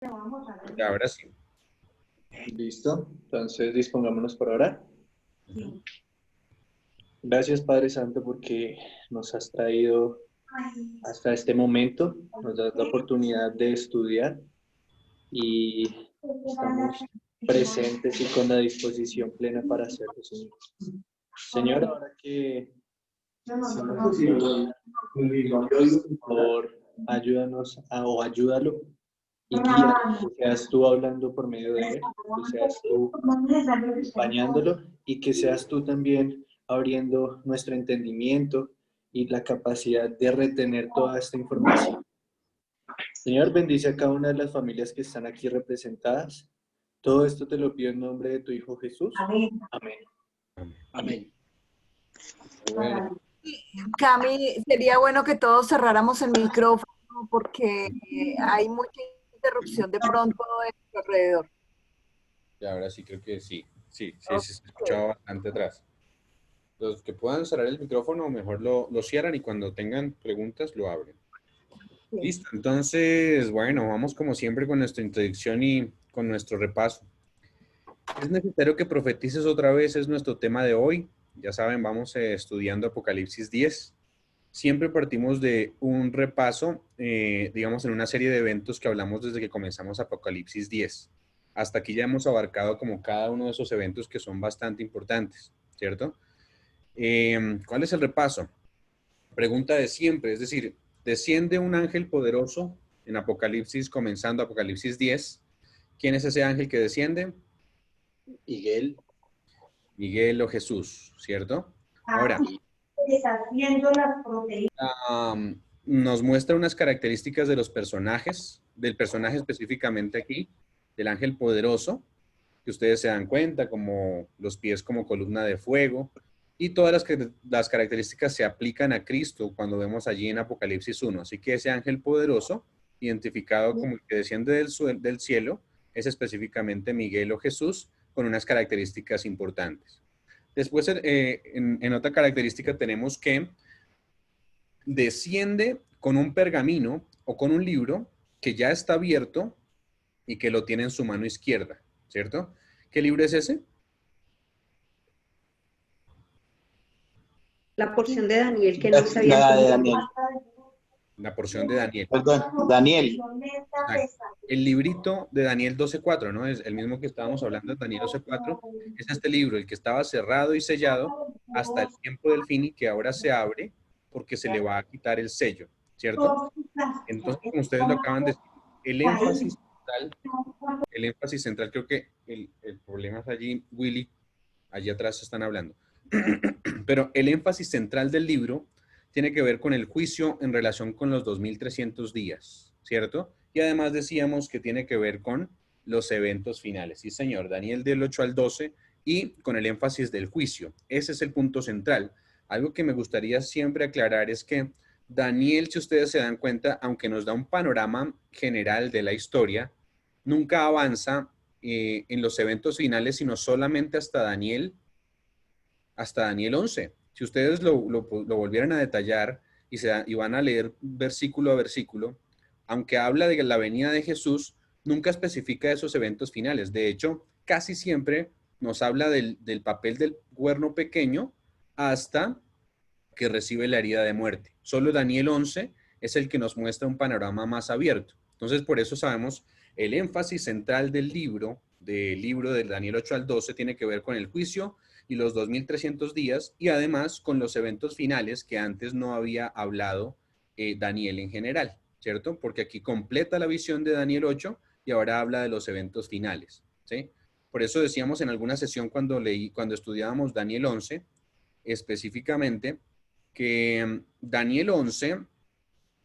Ya, ahora sí. Listo, entonces dispongámonos por orar. Gracias Padre Santo porque nos has traído hasta este momento, nos das la oportunidad de estudiar y estamos presentes y con la disposición plena para hacerlo, Señor. Señor, ahora que estamos estudiando, por favor, ayúdanos o ayúdalo y guía, que seas tú hablando por medio de él, que seas tú acompañándolo y que seas tú también abriendo nuestro entendimiento y la capacidad de retener toda esta información. Señor, bendice a cada una de las familias que están aquí representadas. Todo esto te lo pido en nombre de tu Hijo Jesús. Amén. Amén. Amén. Bueno, Cami, sería bueno que todos cerráramos el micrófono porque hay mucha interrupción de pronto en su alrededor. ya, ahora sí creo que sí. Sí, Ok. se escuchaba bastante atrás. Los que puedan cerrar el micrófono, mejor lo cierran y cuando tengan preguntas lo abren. Listo, entonces, bueno, vamos como siempre con nuestra introducción y con nuestro repaso. Es necesario que profetices otra vez, es nuestro tema de hoy. Ya saben, vamos estudiando Apocalipsis 10. Siempre partimos de un repaso, digamos, en una serie de eventos que hablamos desde que comenzamos Apocalipsis 10. Hasta aquí ya hemos abarcado como cada uno de esos eventos que son bastante importantes, ¿cierto? ¿Cuál es el repaso? Pregunta de siempre, es decir, desciende un ángel poderoso en Apocalipsis, comenzando Apocalipsis 10. ¿Quién es ese ángel que desciende? Miguel. Miguel o Jesús, ¿cierto? Ahora, Deshaciendo las proteínas. nos muestra unas características de los personajes, del personaje específicamente aquí, del ángel poderoso, que ustedes se dan cuenta, como los pies como columna de fuego, y todas las características se aplican a Cristo cuando vemos allí en Apocalipsis 1. Así que ese ángel poderoso, identificado como el que desciende del cielo, es específicamente Miguel o Jesús, con unas características importantes. Después, en otra característica tenemos que desciende con un pergamino o con un libro que ya está abierto y que lo tiene en su mano izquierda, ¿cierto? ¿Qué libro es ese? La porción de Daniel que no se había La de entendido. Daniel. La porción de Daniel. Perdón, Daniel. Exacto. El librito de Daniel 12:4, ¿no? Es el mismo que estábamos hablando, Daniel 12:4. Es este libro, el que estaba cerrado y sellado hasta el tiempo del fin y que ahora se abre porque se le va a quitar el sello, ¿cierto? Entonces, como ustedes lo acaban de decir, el énfasis central, creo que el problema es allí, Willy, allí atrás están hablando. Pero el énfasis central del libro tiene que ver con el juicio en relación con los 2300 días, ¿cierto? Y además decíamos que tiene que ver con los eventos finales. Sí, señor, Daniel del 8 al 12 y con el énfasis del juicio. Ese es el punto central. Algo que me gustaría siempre aclarar es que Daniel, si ustedes se dan cuenta, aunque nos da un panorama general de la historia, nunca avanza en los eventos finales, sino solamente hasta Daniel 11. Si ustedes lo volvieran a detallar y van a leer versículo a versículo, aunque habla de la venida de Jesús, nunca especifica esos eventos finales. De hecho, casi siempre nos habla del papel del cuerno pequeño hasta que recibe la herida de muerte. Solo Daniel 11 es el que nos muestra un panorama más abierto. Entonces, por eso sabemos el énfasis central del libro de Daniel 8 al 12 tiene que ver con el juicio y los 2300 días y además con los eventos finales que antes no había hablado Daniel en general, ¿cierto? Porque aquí completa la visión de Daniel 8 y ahora habla de los eventos finales, ¿sí? Por eso decíamos en alguna sesión cuando estudiábamos Daniel 11, específicamente, que Daniel 11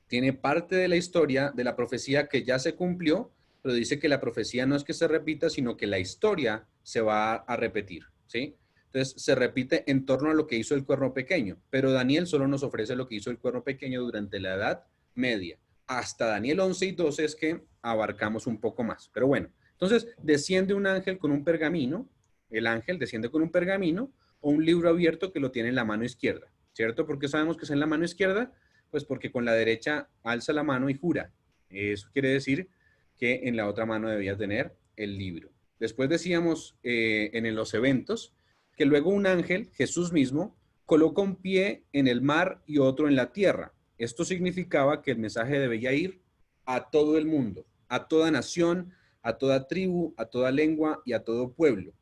tiene parte de la historia de la profecía que ya se cumplió, pero dice que la profecía no es que se repita, sino que la historia se va a repetir, ¿sí? Entonces se repite en torno a lo que hizo el cuerno pequeño, pero Daniel solo nos ofrece lo que hizo el cuerno pequeño durante la Edad Media. Hasta Daniel 11 y 12 es que abarcamos un poco más, pero bueno. Entonces desciende un ángel con un pergamino, el ángel desciende con un pergamino o un libro abierto que lo tiene en la mano izquierda, ¿cierto? ¿Por qué sabemos que es en la mano izquierda? Pues porque con la derecha alza la mano y jura. Eso quiere decir que en la otra mano debía tener el libro. Después decíamos en los eventos que luego un ángel, Jesús mismo, coloca un pie en el mar y otro en la tierra. Esto significaba que el mensaje debía ir a todo el mundo, a toda nación, a toda tribu, a toda lengua y a todo pueblo.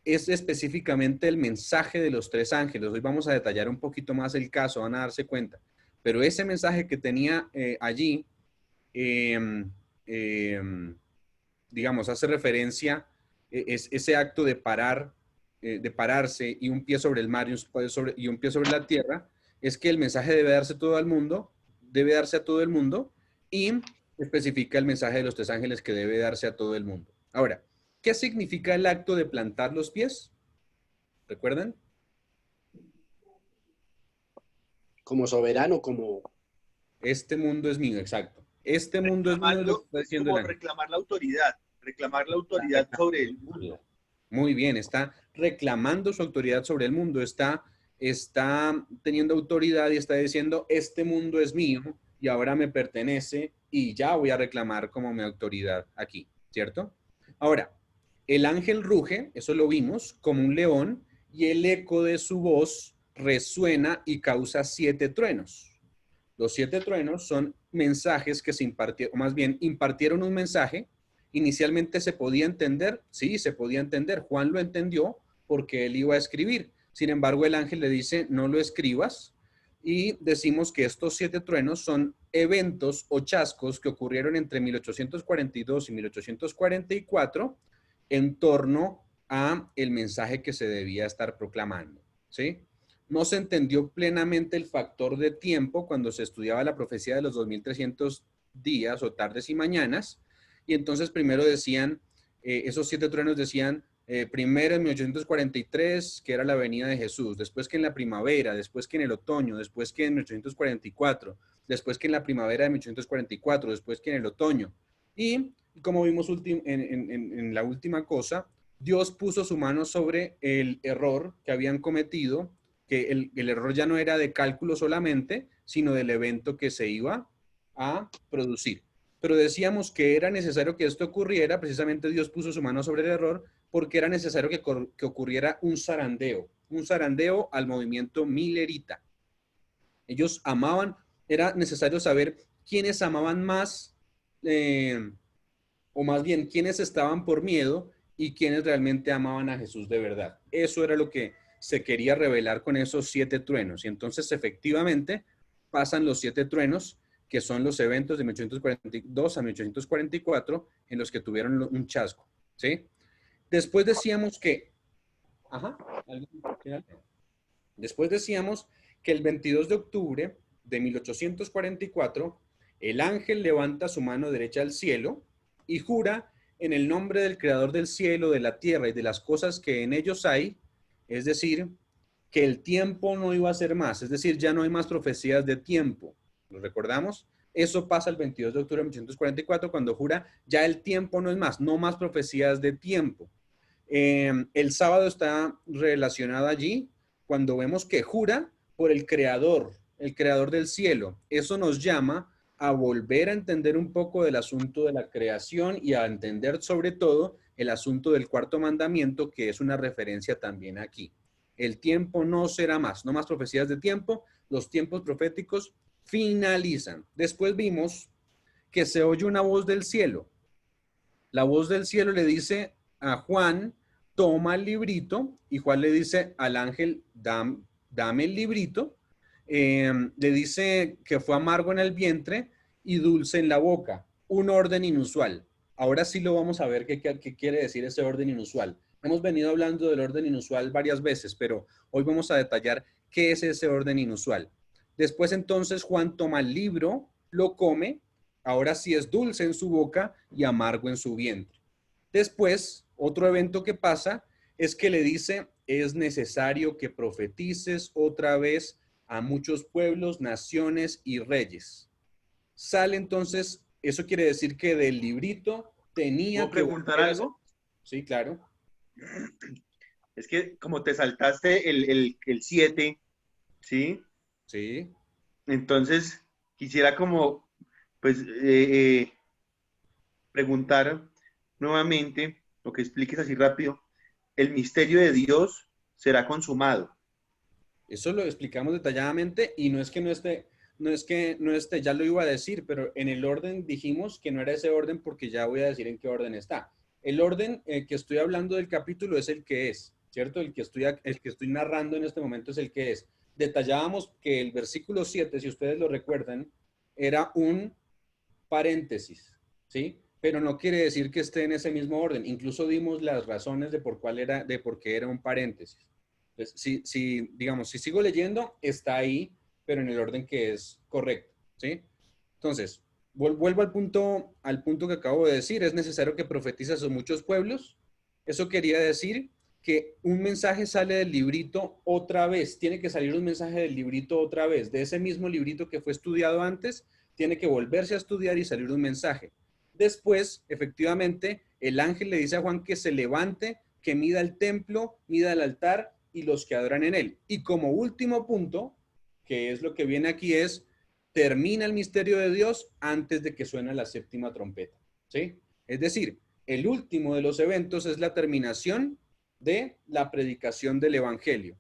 Es específicamente el mensaje de los tres ángeles. Hoy vamos a detallar un poquito más el caso, van a darse cuenta. Pero ese mensaje que tenía allí, digamos, hace referencia, es ese acto de parar, de pararse y un pie sobre el mar y un pie sobre la tierra, es que el mensaje debe darse todo al mundo, debe darse a todo el mundo, y especifica el mensaje de los tres ángeles que debe darse a todo el mundo. Ahora, ¿qué significa el acto de plantar los pies? ¿Recuerdan? Como soberano, como... Este mundo es mío, exacto. Este mundo es mío, lo que está diciendo el ángel. Reclamar la autoridad sobre el mundo. Muy bien, está reclamando su autoridad sobre el mundo, está teniendo autoridad y está diciendo, este mundo es mío y ahora me pertenece y ya voy a reclamar como mi autoridad aquí, ¿cierto? Ahora, el ángel ruge, eso lo vimos, como un león, y el eco de su voz resuena y causa 7 truenos. Los 7 truenos son mensajes que se impartieron, o más bien impartieron un mensaje. Inicialmente se podía entender, sí, se podía entender. Juan lo entendió porque él iba a escribir. Sin embargo, el ángel le dice, no lo escribas. Y decimos que estos 7 truenos son eventos o chascos que ocurrieron entre 1842 y 1844 en torno a el mensaje que se debía estar proclamando, ¿sí? No se entendió plenamente el factor de tiempo cuando se estudiaba la profecía de los 2300 días o tardes y mañanas, y entonces primero decían, esos 7 truenos decían, primero en 1843, que era la venida de Jesús, después que en la primavera, después que en el otoño, después que en 1844, después que en la primavera de 1844, después que en el otoño. Y como vimos en la última cosa, Dios puso su mano sobre el error que habían cometido, que el error ya no era de cálculo solamente, sino del evento que se iba a producir. Pero decíamos que era necesario que esto ocurriera, precisamente Dios puso su mano sobre el error, porque era necesario que ocurriera un zarandeo al movimiento milerita. Ellos amaban, era necesario saber quiénes amaban más, o más bien quiénes estaban por miedo y quiénes realmente amaban a Jesús de verdad. Eso era lo que se quería revelar con esos 7 truenos. Y entonces efectivamente pasan los 7 truenos, que son los eventos de 1842 a 1844, en los que tuvieron un chasco, ¿sí? Después decíamos que... Después decíamos que el 22 de octubre de 1844, el ángel levanta su mano derecha al cielo y jura en el nombre del Creador del cielo, de la tierra y de las cosas que en ellos hay, es decir, que el tiempo no iba a ser más, es decir, ya no hay más profecías de tiempo. ¿Lo recordamos? Eso pasa el 22 de octubre de 1844 cuando jura, ya el tiempo no es más, no más profecías de tiempo. El sábado está relacionado allí cuando vemos que jura por el creador del cielo. Eso nos llama a volver a entender un poco del asunto de la creación y a entender sobre todo el asunto del cuarto mandamiento, que es una referencia también aquí. El tiempo no será más, no más profecías de tiempo, los tiempos proféticos finalizan. Después vimos que se oye una voz del cielo. La voz del cielo le dice a Juan, toma el librito, y Juan le dice al ángel, dame el librito. Le dice que fue amargo en el vientre y dulce en la boca, un orden inusual. Ahora sí lo vamos a ver qué quiere decir ese orden inusual. Hemos venido hablando del orden inusual varias veces, pero hoy vamos a detallar qué es ese orden inusual. Después entonces Juan toma el libro, lo come, ahora sí es dulce en su boca y amargo en su vientre. Después, otro evento que pasa es que le dice, es necesario que profetices otra vez a muchos pueblos, naciones y reyes. Sale entonces, eso quiere decir que del librito tenía ¿Puedo que... preguntar algo? Sí, claro. Es que como te saltaste el 7, ¿sí? Sí. Entonces quisiera como, pues, preguntar nuevamente, lo que expliques así rápido, el misterio de Dios será consumado. Eso lo explicamos detalladamente y no es que no esté, ya lo iba a decir, pero en el orden dijimos que no era ese orden porque ya voy a decir en qué orden está. El orden que estoy hablando del capítulo es el que es, ¿cierto? El que estoy narrando en este momento es el que es. Detallábamos que el versículo 7, si ustedes lo recuerdan, era un paréntesis, ¿sí? Pero no quiere decir que esté en ese mismo orden. Incluso dimos las razones de por qué era un paréntesis. Entonces, digamos, si sigo leyendo, está ahí, pero en el orden que es correcto, ¿sí? Entonces, vuelvo al punto que acabo de decir. Es necesario que profetices a muchos pueblos. Eso quería decir que un mensaje sale del librito otra vez. Tiene que salir un mensaje del librito otra vez. De ese mismo librito que fue estudiado antes, tiene que volverse a estudiar y salir un mensaje. Después, efectivamente, el ángel le dice a Juan que se levante, que mida el templo, mida el altar y los que adoran en él. Y como último punto, que es lo que viene aquí, es termina el misterio de Dios antes de que suene la séptima trompeta, ¿sí? Es decir, el último de los eventos es la terminación de la predicación del evangelio.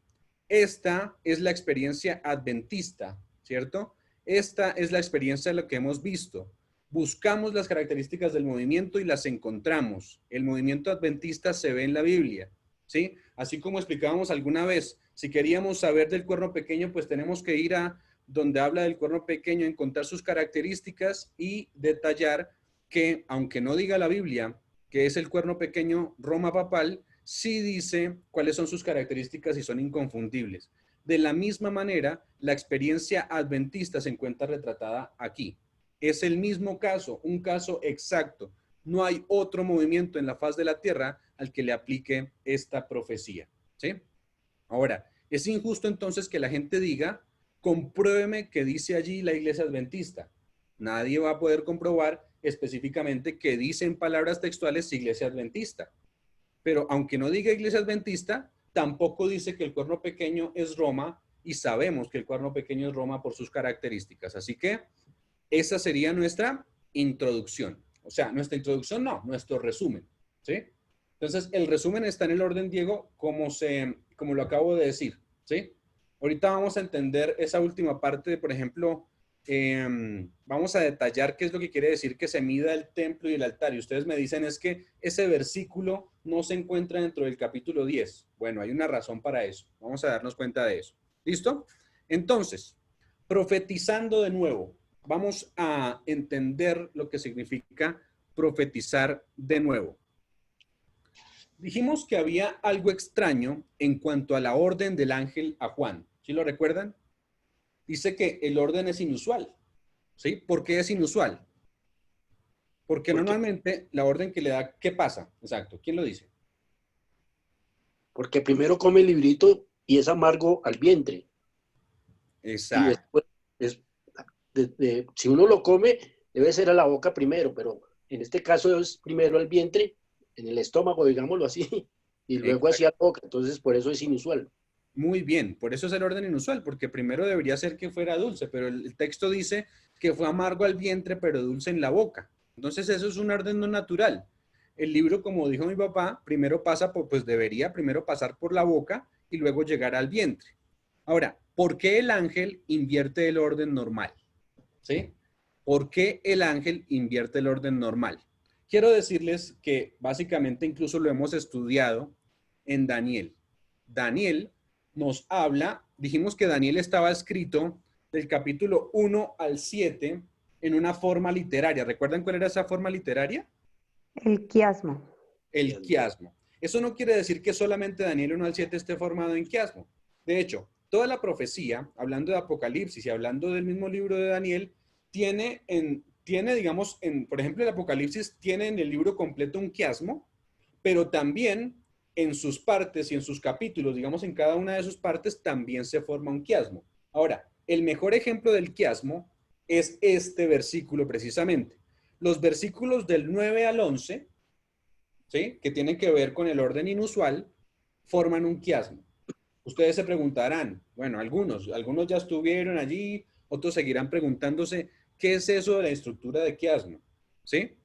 Esta es la experiencia adventista, ¿cierto? Esta es la experiencia de lo que hemos visto. Buscamos las características del movimiento y las encontramos. El movimiento adventista se ve en la Biblia, ¿sí? Así como explicábamos alguna vez, si queríamos saber del cuerno pequeño, pues tenemos que ir a donde habla del cuerno pequeño, encontrar sus características y detallar que, aunque no diga la Biblia que es el cuerno pequeño Roma papal, sí dice cuáles son sus características y son inconfundibles. De la misma manera, la experiencia adventista se encuentra retratada aquí. Es el mismo caso, un caso exacto. No hay otro movimiento en la faz de la tierra al que le aplique esta profecía, ¿sí? Ahora, es injusto entonces que la gente diga, compruébeme que dice allí la iglesia adventista. Nadie va a poder comprobar específicamente que dice en palabras textuales iglesia adventista. Pero aunque no diga iglesia adventista, tampoco dice que el cuerno pequeño es Roma y sabemos que el cuerno pequeño es Roma por sus características. Así que esa sería nuestra introducción. O sea, nuestra introducción no, nuestro resumen, ¿sí? Entonces, el resumen está en el orden, Diego, como lo acabo de decir, ¿sí? Ahorita vamos a entender esa última parte de, por ejemplo, vamos a detallar qué es lo que quiere decir que se mida el templo y el altar. Y ustedes me dicen es que ese versículo no se encuentra dentro del capítulo 10. Bueno, hay una razón para eso. Vamos a darnos cuenta de eso. ¿Listo? Entonces, profetizando de nuevo, vamos a entender lo que significa profetizar de nuevo. Dijimos que había algo extraño en cuanto a la orden del ángel a Juan. ¿Sí lo recuerdan? Dice que el orden es inusual. ¿Sí? ¿Por qué es inusual? Porque normalmente la orden que le da, ¿qué pasa? Exacto. ¿Quién lo dice? Porque primero come el librito y es amargo al vientre. Exacto. Y después, si uno lo come, debe ser a la boca primero, pero en este caso es primero al vientre, en el estómago, digámoslo así, y luego hacia la boca. Entonces, por eso es inusual. Muy bien, por eso es el orden inusual, porque primero debería ser que fuera dulce, pero el texto dice que fue amargo al vientre, pero dulce en la boca. Entonces eso es un orden no natural. El libro, como dijo mi papá, primero pasa por, pues debería primero pasar por la boca y luego llegar al vientre. Ahora, ¿por qué el ángel invierte el orden normal? ¿Sí? ¿Por qué el ángel invierte el orden normal? Quiero decirles que básicamente incluso lo hemos estudiado en Daniel. Daniel nos habla, dijimos que Daniel estaba escrito del capítulo 1 al 7 en una forma literaria. ¿Recuerdan cuál era esa forma literaria? El quiasmo. El quiasmo. Eso no quiere decir que solamente Daniel 1 al 7 esté formado en quiasmo. De hecho, toda la profecía, hablando de Apocalipsis y hablando del mismo libro de Daniel, digamos, por ejemplo, el Apocalipsis tiene en el libro completo un quiasmo, pero también en sus partes y en sus capítulos, digamos, en cada una de sus partes también se forma un quiasmo. Ahora, el mejor ejemplo del quiasmo es este versículo precisamente. Los versículos del 9 al 11, ¿sí?, que tienen que ver con el orden inusual, forman un quiasmo. Ustedes se preguntarán, bueno, algunos ya estuvieron allí, otros seguirán preguntándose, ¿qué es eso de la estructura de quiasmo? ¿Sí?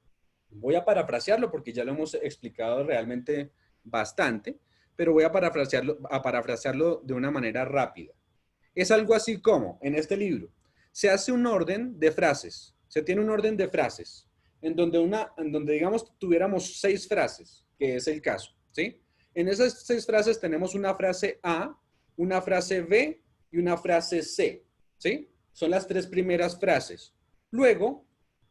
Voy a parafrasearlo porque ya lo hemos explicado realmente bastante, pero voy a parafrasearlo de una manera rápida. Es algo así como, en este libro, se hace un orden de frases, se tiene un orden de frases, en donde digamos tuviéramos 6 frases, que es el caso, ¿sí? En esas 6 frases tenemos una frase A, una frase B y una frase C, ¿sí? Son las 3 primeras frases. Luego,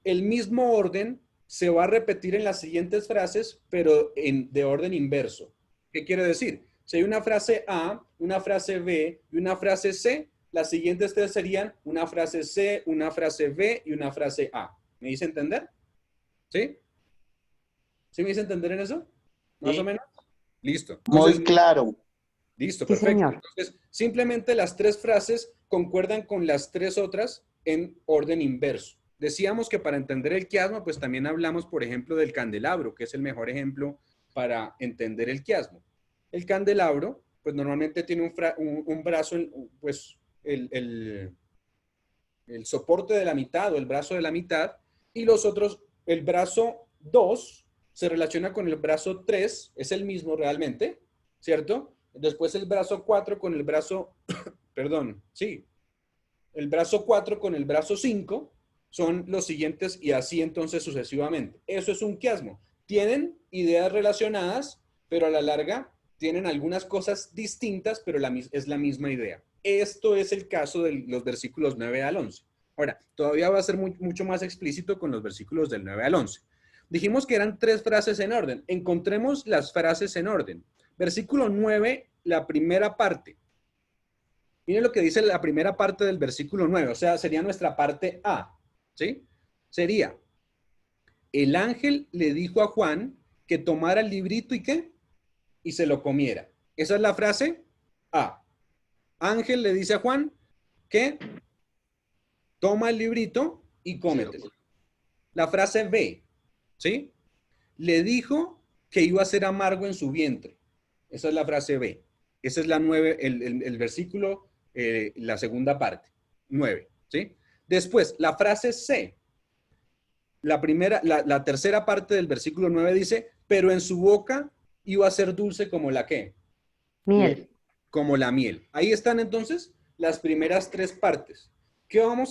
el mismo orden se va a repetir en las siguientes frases, pero de orden inverso. ¿Qué quiere decir? Si hay una frase A, una frase B y una frase C, las siguientes 3 serían una frase C, una frase B y una frase A. ¿Me hice entender? ¿Sí? ¿Sí me hice entender en eso? ¿Más o menos? Listo. Entonces, Muy claro. listo, Sí, perfecto. señor. Entonces, simplemente las 3 frases concuerdan con las 3 otras en orden inverso. Decíamos que para entender el quiasmo, pues también hablamos, por ejemplo, del candelabro, que es el mejor ejemplo para entender el quiasmo. El candelabro, pues normalmente tiene un brazo, pues el soporte de la mitad o el brazo de la mitad, y los otros, el brazo 2 se relaciona con el brazo 3, es el mismo realmente, ¿cierto? Después el brazo 4 con el brazo, perdón, sí, el brazo 4 con el brazo 5 son los siguientes y así entonces sucesivamente. Eso es un quiasmo. Tienen ideas relacionadas, pero a la larga tienen algunas cosas distintas, pero es la misma idea. Esto es el caso de los versículos 9 al 11. Ahora, todavía va a ser mucho más explícito con los versículos del 9 al 11. Dijimos que eran 3 frases en orden. Encontremos las frases en orden. Versículo 9, la primera parte. Miren lo que dice la primera parte del versículo 9, o sea, sería nuestra parte A, ¿sí? Sería, el ángel le dijo a Juan que tomara el librito y ¿qué? Y se lo comiera. Esa es la frase A. Ángel le dice a Juan que toma el librito y cómetelo. La frase B, ¿sí? Le dijo que iba a ser amargo en su vientre. Esa es la frase B. Esa es la 9, el versículo, la segunda parte, 9, ¿sí? Después, la frase C. La tercera parte del versículo 9 dice, pero en su boca iba a ser dulce como la ¿qué? Miel. Como la miel. Ahí están entonces las primeras 3 partes. ¿Qué vamos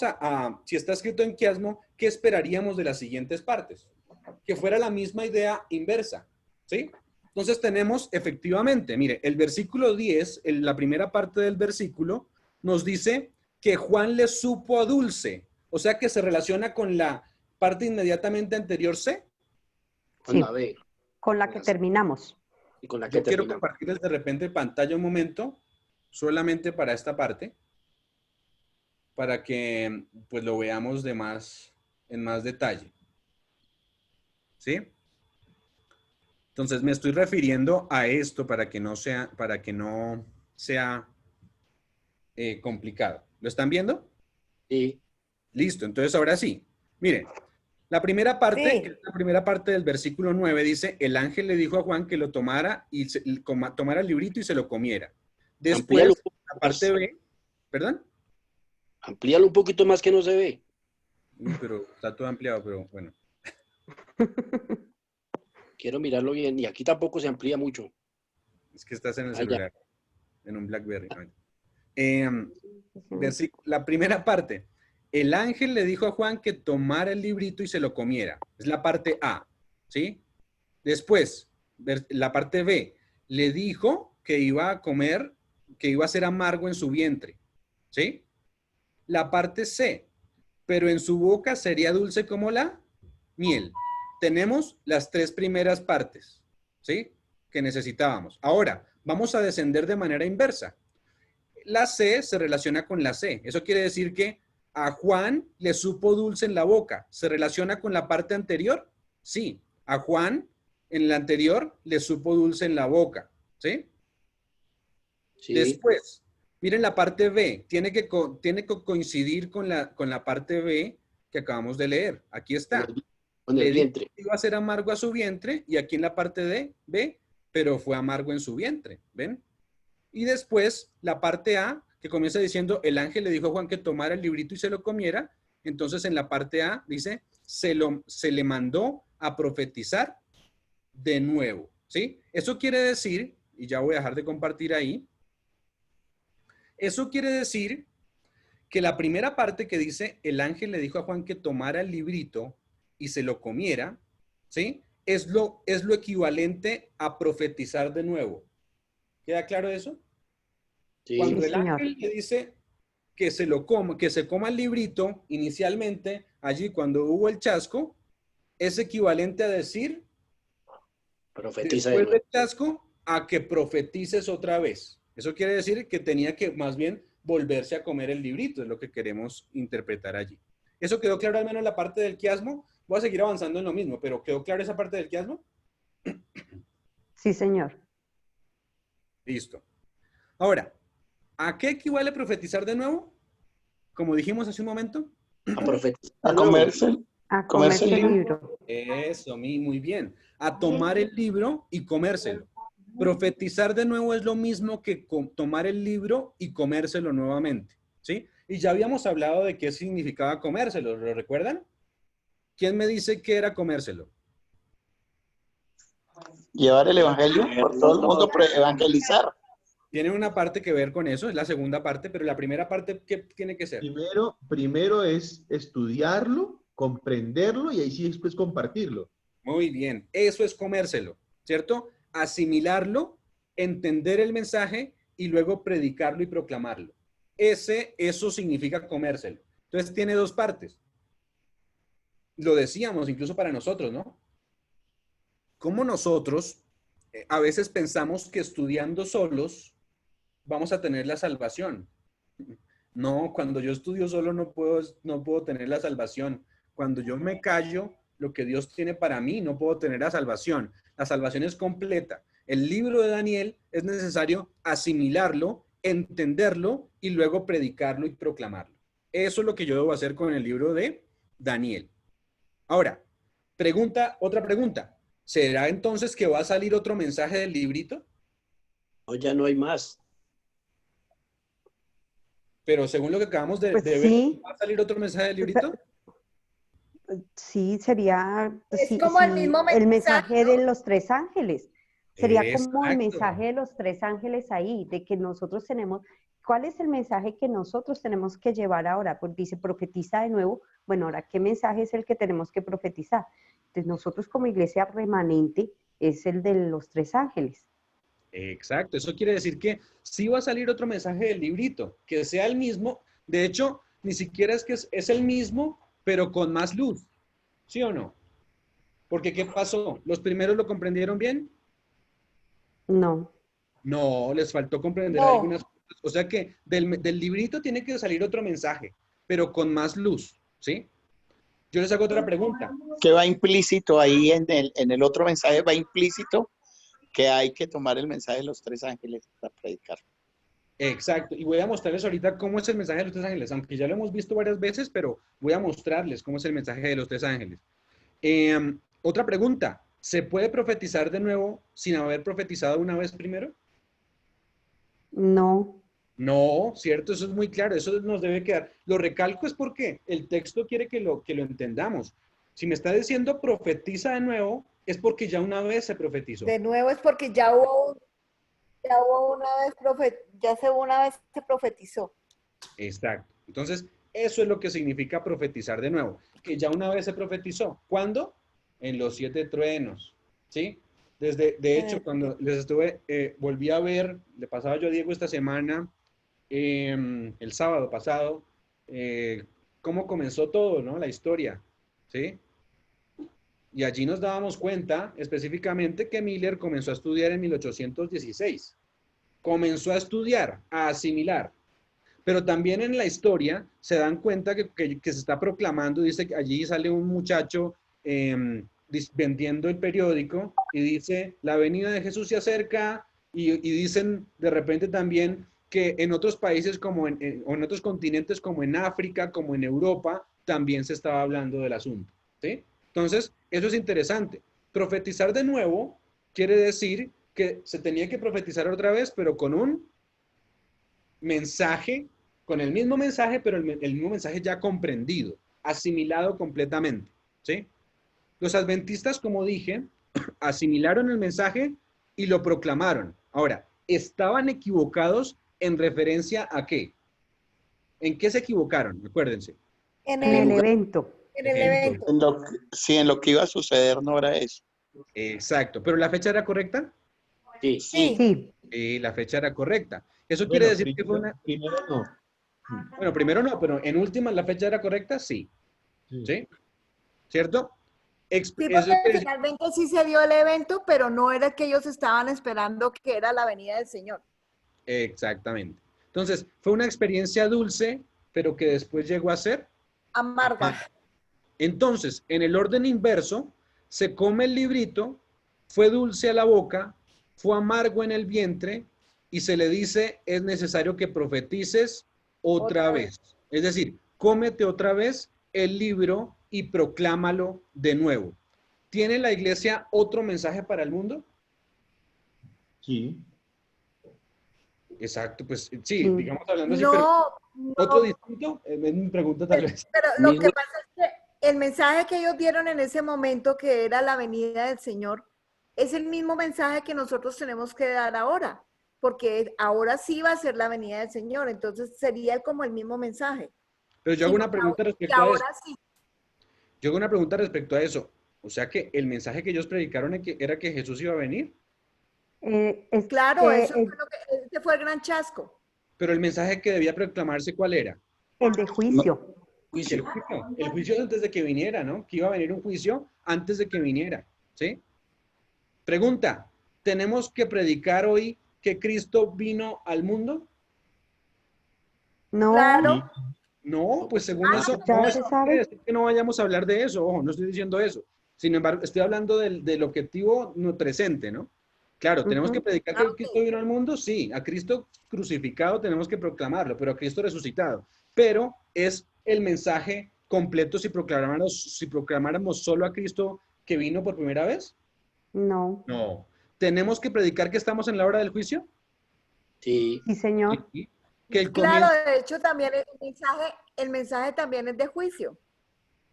si está escrito en quiasmo, qué esperaríamos de las siguientes partes? Que fuera la misma idea inversa, ¿sí? Entonces tenemos efectivamente, mire, el versículo 10, la primera parte del versículo, nos dice que Juan le supo dulce, o sea que se relaciona con la parte inmediatamente anterior C. Con Sí. la B. Con la que terminamos. Y con la que Yo quiero terminamos. compartirles de repente pantalla un momento, solamente para esta parte, para que pues lo veamos en más detalle. ¿Sí? Entonces me estoy refiriendo a esto para que no sea complicado. ¿Lo están viendo? Sí. Listo, entonces ahora sí. Miren, la primera parte, Sí. que es la primera parte del versículo 9, dice, el ángel le dijo a Juan que lo tomara y tomara el librito y se lo comiera. Amplíalo Después, un poco la parte más. B, ¿perdón? Amplíalo un poquito más que no se ve. Uy, pero está todo ampliado, pero bueno. Quiero mirarlo bien. Y aquí tampoco se amplía mucho. Es que estás en el Ah, celular, en un BlackBerry. La primera parte. El ángel le dijo a Juan que tomara el librito y se lo comiera. Es la parte A, ¿sí? Después, la parte B. Le dijo que iba a comer, que iba a ser amargo en su vientre, ¿sí? La parte C. Pero en su boca sería dulce como la miel. Tenemos las 3 primeras partes, ¿sí? Que necesitábamos. Ahora, vamos a descender de manera inversa. La C se relaciona con la C. Eso quiere decir que a Juan le supo dulce en la boca. ¿Se relaciona con la parte anterior? Sí. A Juan, en la anterior, le supo dulce en la boca. ¿Sí? Sí. Después, miren la parte B. Tiene que coincidir con la parte B que acabamos de leer. Aquí está. Con el vientre. Iba a ser amargo a su vientre y aquí en la parte de B, pero fue amargo en su vientre. ¿Ven? Y después la parte A, que comienza diciendo, el ángel le dijo a Juan que tomara el librito y se lo comiera. Entonces en la parte A dice, se le mandó a profetizar de nuevo, ¿sí? Eso quiere decir, y ya voy a dejar de compartir ahí, eso quiere decir que la primera parte que dice, el ángel le dijo a Juan que tomara el librito y se lo comiera, ¿sí? Es lo equivalente a profetizar de nuevo. ¿Queda claro eso? Sí. Cuando Sí, el señor. ángel le dice que se lo coma, que se coma el librito, inicialmente, allí cuando hubo el chasco, es equivalente a decir, Profetiza de después nuevo. del chasco, a que profetices otra vez. Eso quiere decir que tenía que más bien volverse a comer el librito, es lo que queremos interpretar allí. ¿Eso quedó claro al menos en la parte del quiasmo? Voy a seguir avanzando en lo mismo, pero ¿quedó claro esa parte del quiasmo? Sí, señor. Listo. Ahora, ¿a qué equivale profetizar de nuevo? Como dijimos hace un momento. A profetizar A de nuevo. comerse, A comerse comerse el el libro. libro. Eso, muy bien. A tomar el libro y comérselo. Profetizar de nuevo es lo mismo que tomar el libro y comérselo nuevamente, ¿sí? Y ya habíamos hablado de qué significaba comérselo, ¿lo recuerdan? ¿Quién me dice qué era comérselo? Llevar el evangelio por todo el mundo, evangelizar. Tiene una parte que ver con eso, es la segunda parte, pero la primera parte, ¿qué tiene que ser? Primero es estudiarlo, comprenderlo y ahí sí después compartirlo. Muy bien, eso es comérselo, ¿cierto? Asimilarlo, entender el mensaje y luego predicarlo y proclamarlo. Eso significa comérselo. Entonces tiene dos partes. Lo decíamos incluso para nosotros, ¿no? Como nosotros a veces pensamos que estudiando solos vamos a tener la salvación. No, cuando yo estudio solo no puedo tener la salvación. Cuando yo me callo, lo que Dios tiene para mí, no puedo tener la salvación. La salvación es completa. El libro de Daniel es necesario asimilarlo, entenderlo y luego predicarlo y proclamarlo. Eso es lo que yo debo hacer con el libro de Daniel. Ahora, otra pregunta. ¿Será entonces que va a salir otro mensaje del librito? No, ya no hay más. Pero según lo que acabamos de Pues ver, sí, ¿va a salir otro mensaje del librito? sí, sería Es sí, como el sí, mismo el mensaje, mensaje de los tres ángeles. Sería como el Exacto. mensaje de los tres ángeles ahí, de que nosotros tenemos, ¿cuál es el mensaje que nosotros tenemos que llevar ahora? Porque dice, profetiza de nuevo. Bueno, ahora, ¿qué mensaje es el que tenemos que profetizar? Entonces, nosotros como iglesia remanente es el de los tres ángeles. Exacto. Eso quiere decir que sí va a salir otro mensaje del librito, que sea el mismo. De hecho, ni siquiera es que es el mismo, pero con más luz. ¿Sí o no? Porque ¿qué pasó? ¿Los primeros lo comprendieron bien? No. No, les faltó comprender No. algunas cosas. O sea que del librito tiene que salir otro mensaje, pero con más luz, ¿sí? Yo les hago otra pregunta. Que va implícito ahí en el otro mensaje, va implícito que hay que tomar el mensaje de los tres ángeles para predicar. Exacto, y voy a mostrarles ahorita cómo es el mensaje de los tres ángeles, aunque ya lo hemos visto varias veces, pero voy a mostrarles cómo es el mensaje de los tres ángeles. Otra pregunta, ¿se puede profetizar de nuevo sin haber profetizado una vez primero? No. No, cierto, eso es muy claro, eso nos debe quedar. Lo recalco es porque el texto quiere que lo entendamos. Si me está diciendo profetiza de nuevo, es porque ya una vez se profetizó. De nuevo es porque ya hubo una vez se profetizó. Exacto. Entonces, eso es lo que significa profetizar de nuevo, que ya una vez se profetizó. ¿Cuándo? En los 7 truenos, ¿sí? De hecho, cuando les volví a ver, le pasaba yo a Diego esta semana, el sábado pasado, cómo comenzó todo, ¿no? La historia, ¿sí? Y allí nos dábamos cuenta específicamente que Miller comenzó a estudiar en 1816. Comenzó a estudiar, a asimilar. Pero también en la historia se dan cuenta que se está proclamando, dice que allí sale un muchacho vendiendo el periódico y dice, la venida de Jesús se acerca y dicen de repente también que en otros países o en otros continentes como en África, como en Europa, también se estaba hablando del asunto, ¿sí? Entonces, eso es interesante. Profetizar de nuevo quiere decir que se tenía que profetizar otra vez, pero con un mensaje, con el mismo mensaje, pero el mismo mensaje ya comprendido, asimilado completamente, ¿sí? Los adventistas, como dije, asimilaron el mensaje y lo proclamaron. Ahora, ¿estaban equivocados en referencia a qué? ¿En qué se equivocaron? Acuérdense. En En el el, evento. en el evento. Sí, en lo que iba a suceder no era eso. Exacto. ¿Pero la fecha era correcta? Sí. Sí. Sí, La fecha era correcta. Eso quiere Bueno, decir que fue una... primero no. Bueno, primero no, pero en última la fecha era correcta, sí. Sí. ¿Sí? ¿Cierto? Sí, Eso porque quiere decir... finalmente sí se dio el evento, pero no era que ellos estaban esperando que era la venida del Señor. Exactamente. Entonces, fue una experiencia dulce, pero que después llegó a ser... Amarga. Entonces, en el orden inverso, se come el librito, fue dulce a la boca, fue amargo en el vientre, y se le dice, es necesario que profetices otra vez. Es decir, cómete otra vez el libro y proclámalo de nuevo. ¿Tiene la iglesia otro mensaje para el mundo? Sí. Exacto, pues sí, Sí. digamos hablando así, pero No, ¿otro no, distinto? Es mi pregunta tal vez. pero lo Mismo- que pasa es que el mensaje que ellos dieron en ese momento, que era la venida del Señor, es el mismo mensaje que nosotros tenemos que dar ahora, porque ahora sí va a ser la venida del Señor, entonces sería como el mismo mensaje. Pero yo hago Sino una pregunta que respecto a eso. ahora sí. Yo hago una pregunta respecto a eso. O sea que el mensaje que ellos predicaron era que Jesús iba a venir, Claro, eso fue lo que, ese fue el gran chasco. pero el mensaje que debía proclamarse, ¿cuál era? el de juicio. El Juicio. juicio. El juicio antes de que viniera, ¿no? Que iba a venir un juicio antes de que viniera, ¿sí? Pregunta, ¿tenemos que predicar hoy que Cristo vino al mundo? No, Claro. No, pues según eso, ya no, se eso no sabe. quiere decir que no vayamos a hablar de eso, ojo, no estoy diciendo eso. Sin embargo, estoy hablando del objetivo no presente, ¿no? Claro, tenemos que Ujú. predicar que Cristo vino al mundo, sí, a Cristo crucificado tenemos que proclamarlo, pero a Cristo resucitado. Pero es el mensaje completo si proclamáramos solo a Cristo que vino por primera vez. No. No. ¿Tenemos que predicar que estamos en la hora del juicio? Sí. Sí, señor. Sí. Que el Claro, comienzo... de hecho también el mensaje también es de juicio.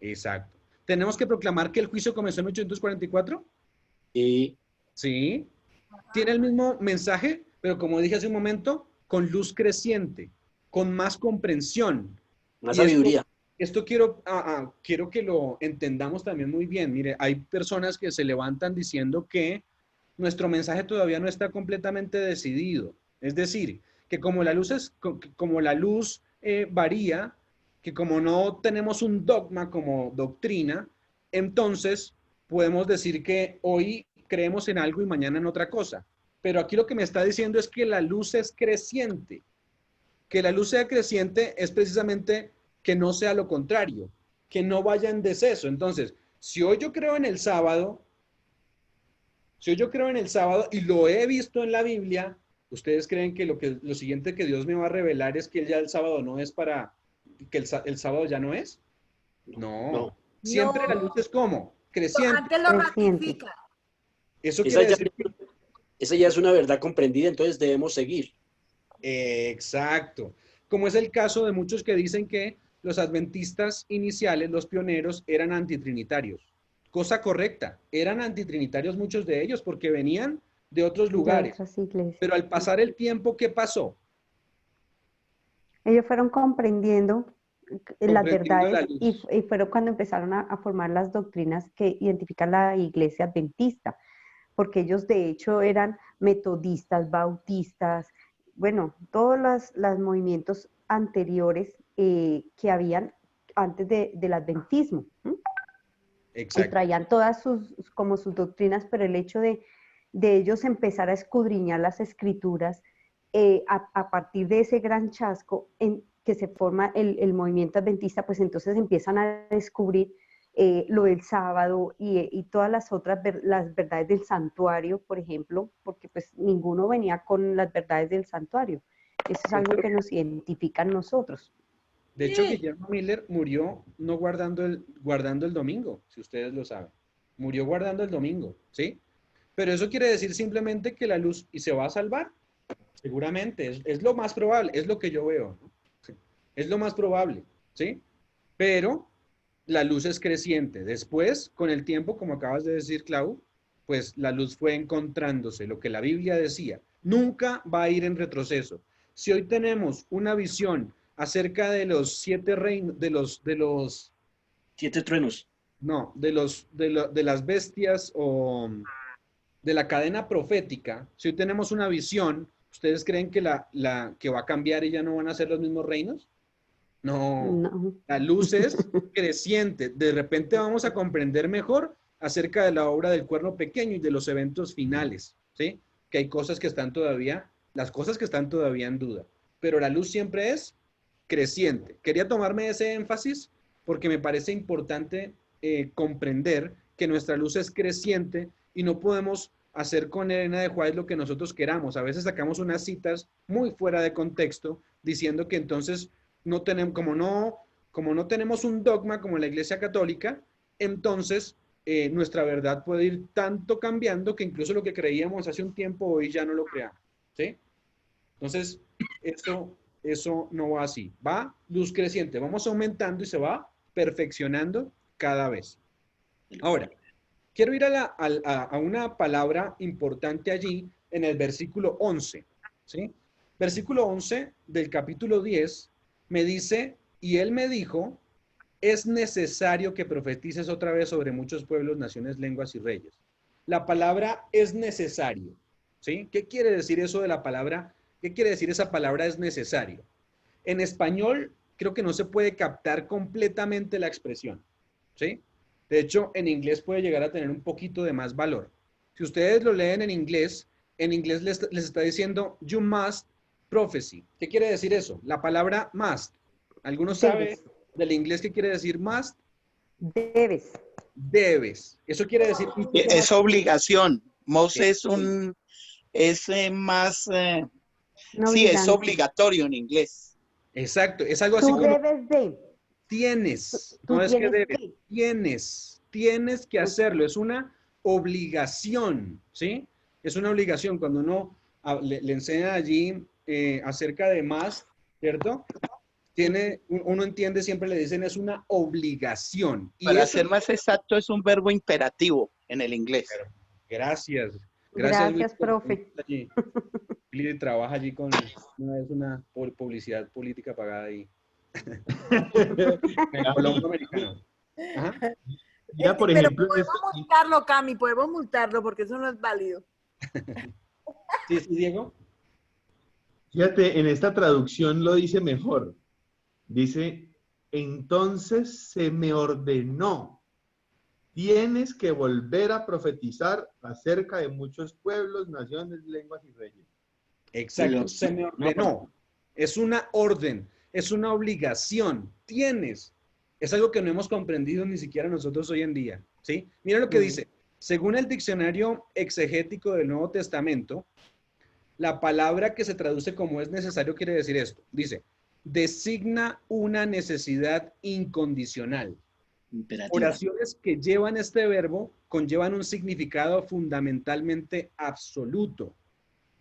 Exacto. ¿Tenemos que proclamar que el juicio comenzó en 1844? Sí. Sí. Tiene el mismo mensaje, pero como dije hace un momento, con luz creciente, con más comprensión. Más Y sabiduría. Esto quiero que lo entendamos también muy bien. Mire, hay personas que se levantan diciendo que nuestro mensaje todavía no está completamente decidido. Es decir, que como la luz varía, que como no tenemos un dogma como doctrina, entonces podemos decir que hoy creemos en algo y mañana en otra cosa. Pero aquí lo que me está diciendo es que la luz es creciente. Que la luz sea creciente es precisamente que no sea lo contrario, que no vaya en deceso. Entonces, si hoy yo creo en el sábado, y lo he visto en la Biblia, ¿ustedes creen que lo siguiente que Dios me va a revelar es que ya el sábado no es que el sábado ya no es? No. No. Siempre No. la luz es como creciente. Antes lo Creciente. ratifica. Eso Esa quiere ya, decir esa ya es una verdad comprendida, entonces debemos seguir. exacto. Como es el caso de muchos que dicen que los adventistas iniciales, los pioneros, eran antitrinitarios. Cosa correcta, eran antitrinitarios muchos de ellos porque venían de otros De lugares. otras iglesias. Pero al pasar el tiempo, ¿qué pasó? Ellos fueron comprendiendo las Comprendiendo la verdades luz. y fueron cuando empezaron a formar las doctrinas que identifican la iglesia adventista, porque ellos de hecho eran metodistas, bautistas, bueno, todos los movimientos anteriores que habían antes del adventismo. ¿Mm? Y Exacto. traían todas como sus doctrinas, pero el hecho de ellos empezar a escudriñar las escrituras a partir de ese gran chasco en que se forma el movimiento adventista, pues entonces empiezan a descubrir lo del sábado y todas las otras, las verdades del santuario, por ejemplo, porque pues ninguno venía con las verdades del santuario. Eso es algo que nos identifica a nosotros. De hecho, Guillermo Miller murió no guardando el domingo, si ustedes lo saben. Murió guardando el domingo, ¿sí? Pero eso quiere decir simplemente que la luz y se va a salvar. Seguramente, es lo más probable, es lo que yo veo, ¿no? Sí. Es lo más probable, ¿sí? Pero la luz es creciente. Después, con el tiempo, como acabas de decir, Clau, pues la luz fue encontrándose, lo que la Biblia decía. Nunca va a ir en retroceso. Si hoy tenemos una visión acerca de los 7 reinos, de los 7 truenos. no, de las bestias o de la cadena profética, si hoy tenemos una visión, ¿ustedes creen que que va a cambiar y ya no van a ser los mismos reinos? No, No. la luz es creciente. De repente vamos a comprender mejor acerca de la obra del cuerno pequeño y de los eventos finales, ¿sí? Que hay cosas que están todavía, las cosas que están todavía en duda. Pero la luz siempre es creciente. Quería tomarme ese énfasis porque me parece importante comprender que nuestra luz es creciente y no podemos hacer con Elena de Juárez lo que nosotros queramos. A veces sacamos unas citas muy fuera de contexto diciendo que entonces no tenemos, como no tenemos un dogma como la Iglesia Católica, entonces nuestra verdad puede ir tanto cambiando que incluso lo que creíamos hace un tiempo hoy ya no lo creamos, ¿sí? Entonces, eso no va así. Va luz creciente, vamos aumentando y se va perfeccionando cada vez. Ahora, quiero ir a una palabra importante allí en el versículo 11, ¿sí? Versículo 11 del capítulo 10 me dice, y él me dijo, es necesario que profetices otra vez sobre muchos pueblos, naciones, lenguas y reyes. La palabra es necesario, ¿sí? ¿Qué quiere decir eso de la palabra? ¿Qué quiere decir esa palabra es necesario? En español creo que no se puede captar completamente la expresión, ¿sí? De hecho, en inglés puede llegar a tener un poquito de más valor. Si ustedes lo leen en inglés les está diciendo, you must prophesy. ¿Qué quiere decir eso? La palabra must. ¿Alguno sabe del inglés qué quiere decir must? Debes. Debes. Eso quiere decir... Es obligación. Must es más... sí, es obligatorio en inglés. Exacto. Es algo así Tú como... debes de. Tienes. Tú No es que tienes debes. que. Tienes que hacerlo. Es una obligación, ¿sí? Es una obligación. Cuando uno le enseña allí acerca de más, ¿cierto? Uno entiende, siempre le dicen, es una obligación. Y Para eso, ser más exacto, es un verbo imperativo en el inglés. Gracias. Gracias, Luis, profe. Lili trabaja allí con una publicidad política pagada ahí. En Colombo americano. Ajá. Mira, por Pero ejemplo, podemos multarlo, Cami, podemos multarlo porque eso no es válido. Sí, Diego. fíjate, en esta traducción lo dice mejor. Dice, entonces se me ordenó, tienes que volver a profetizar acerca de muchos pueblos, naciones, lenguas y reyes. Exacto, se me ordenó. Es una orden, es una obligación. Tienes. Es algo que no hemos comprendido ni siquiera nosotros hoy en día, ¿sí? Mira lo que dice. Según el diccionario exegético del Nuevo Testamento, la palabra que se traduce como es necesario quiere decir esto. Dice, designa una necesidad incondicional. Imperativa. Oraciones que llevan este verbo conllevan un significado fundamentalmente absoluto,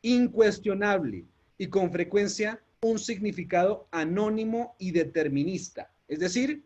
incuestionable y con frecuencia un significado anónimo y determinista. Es decir,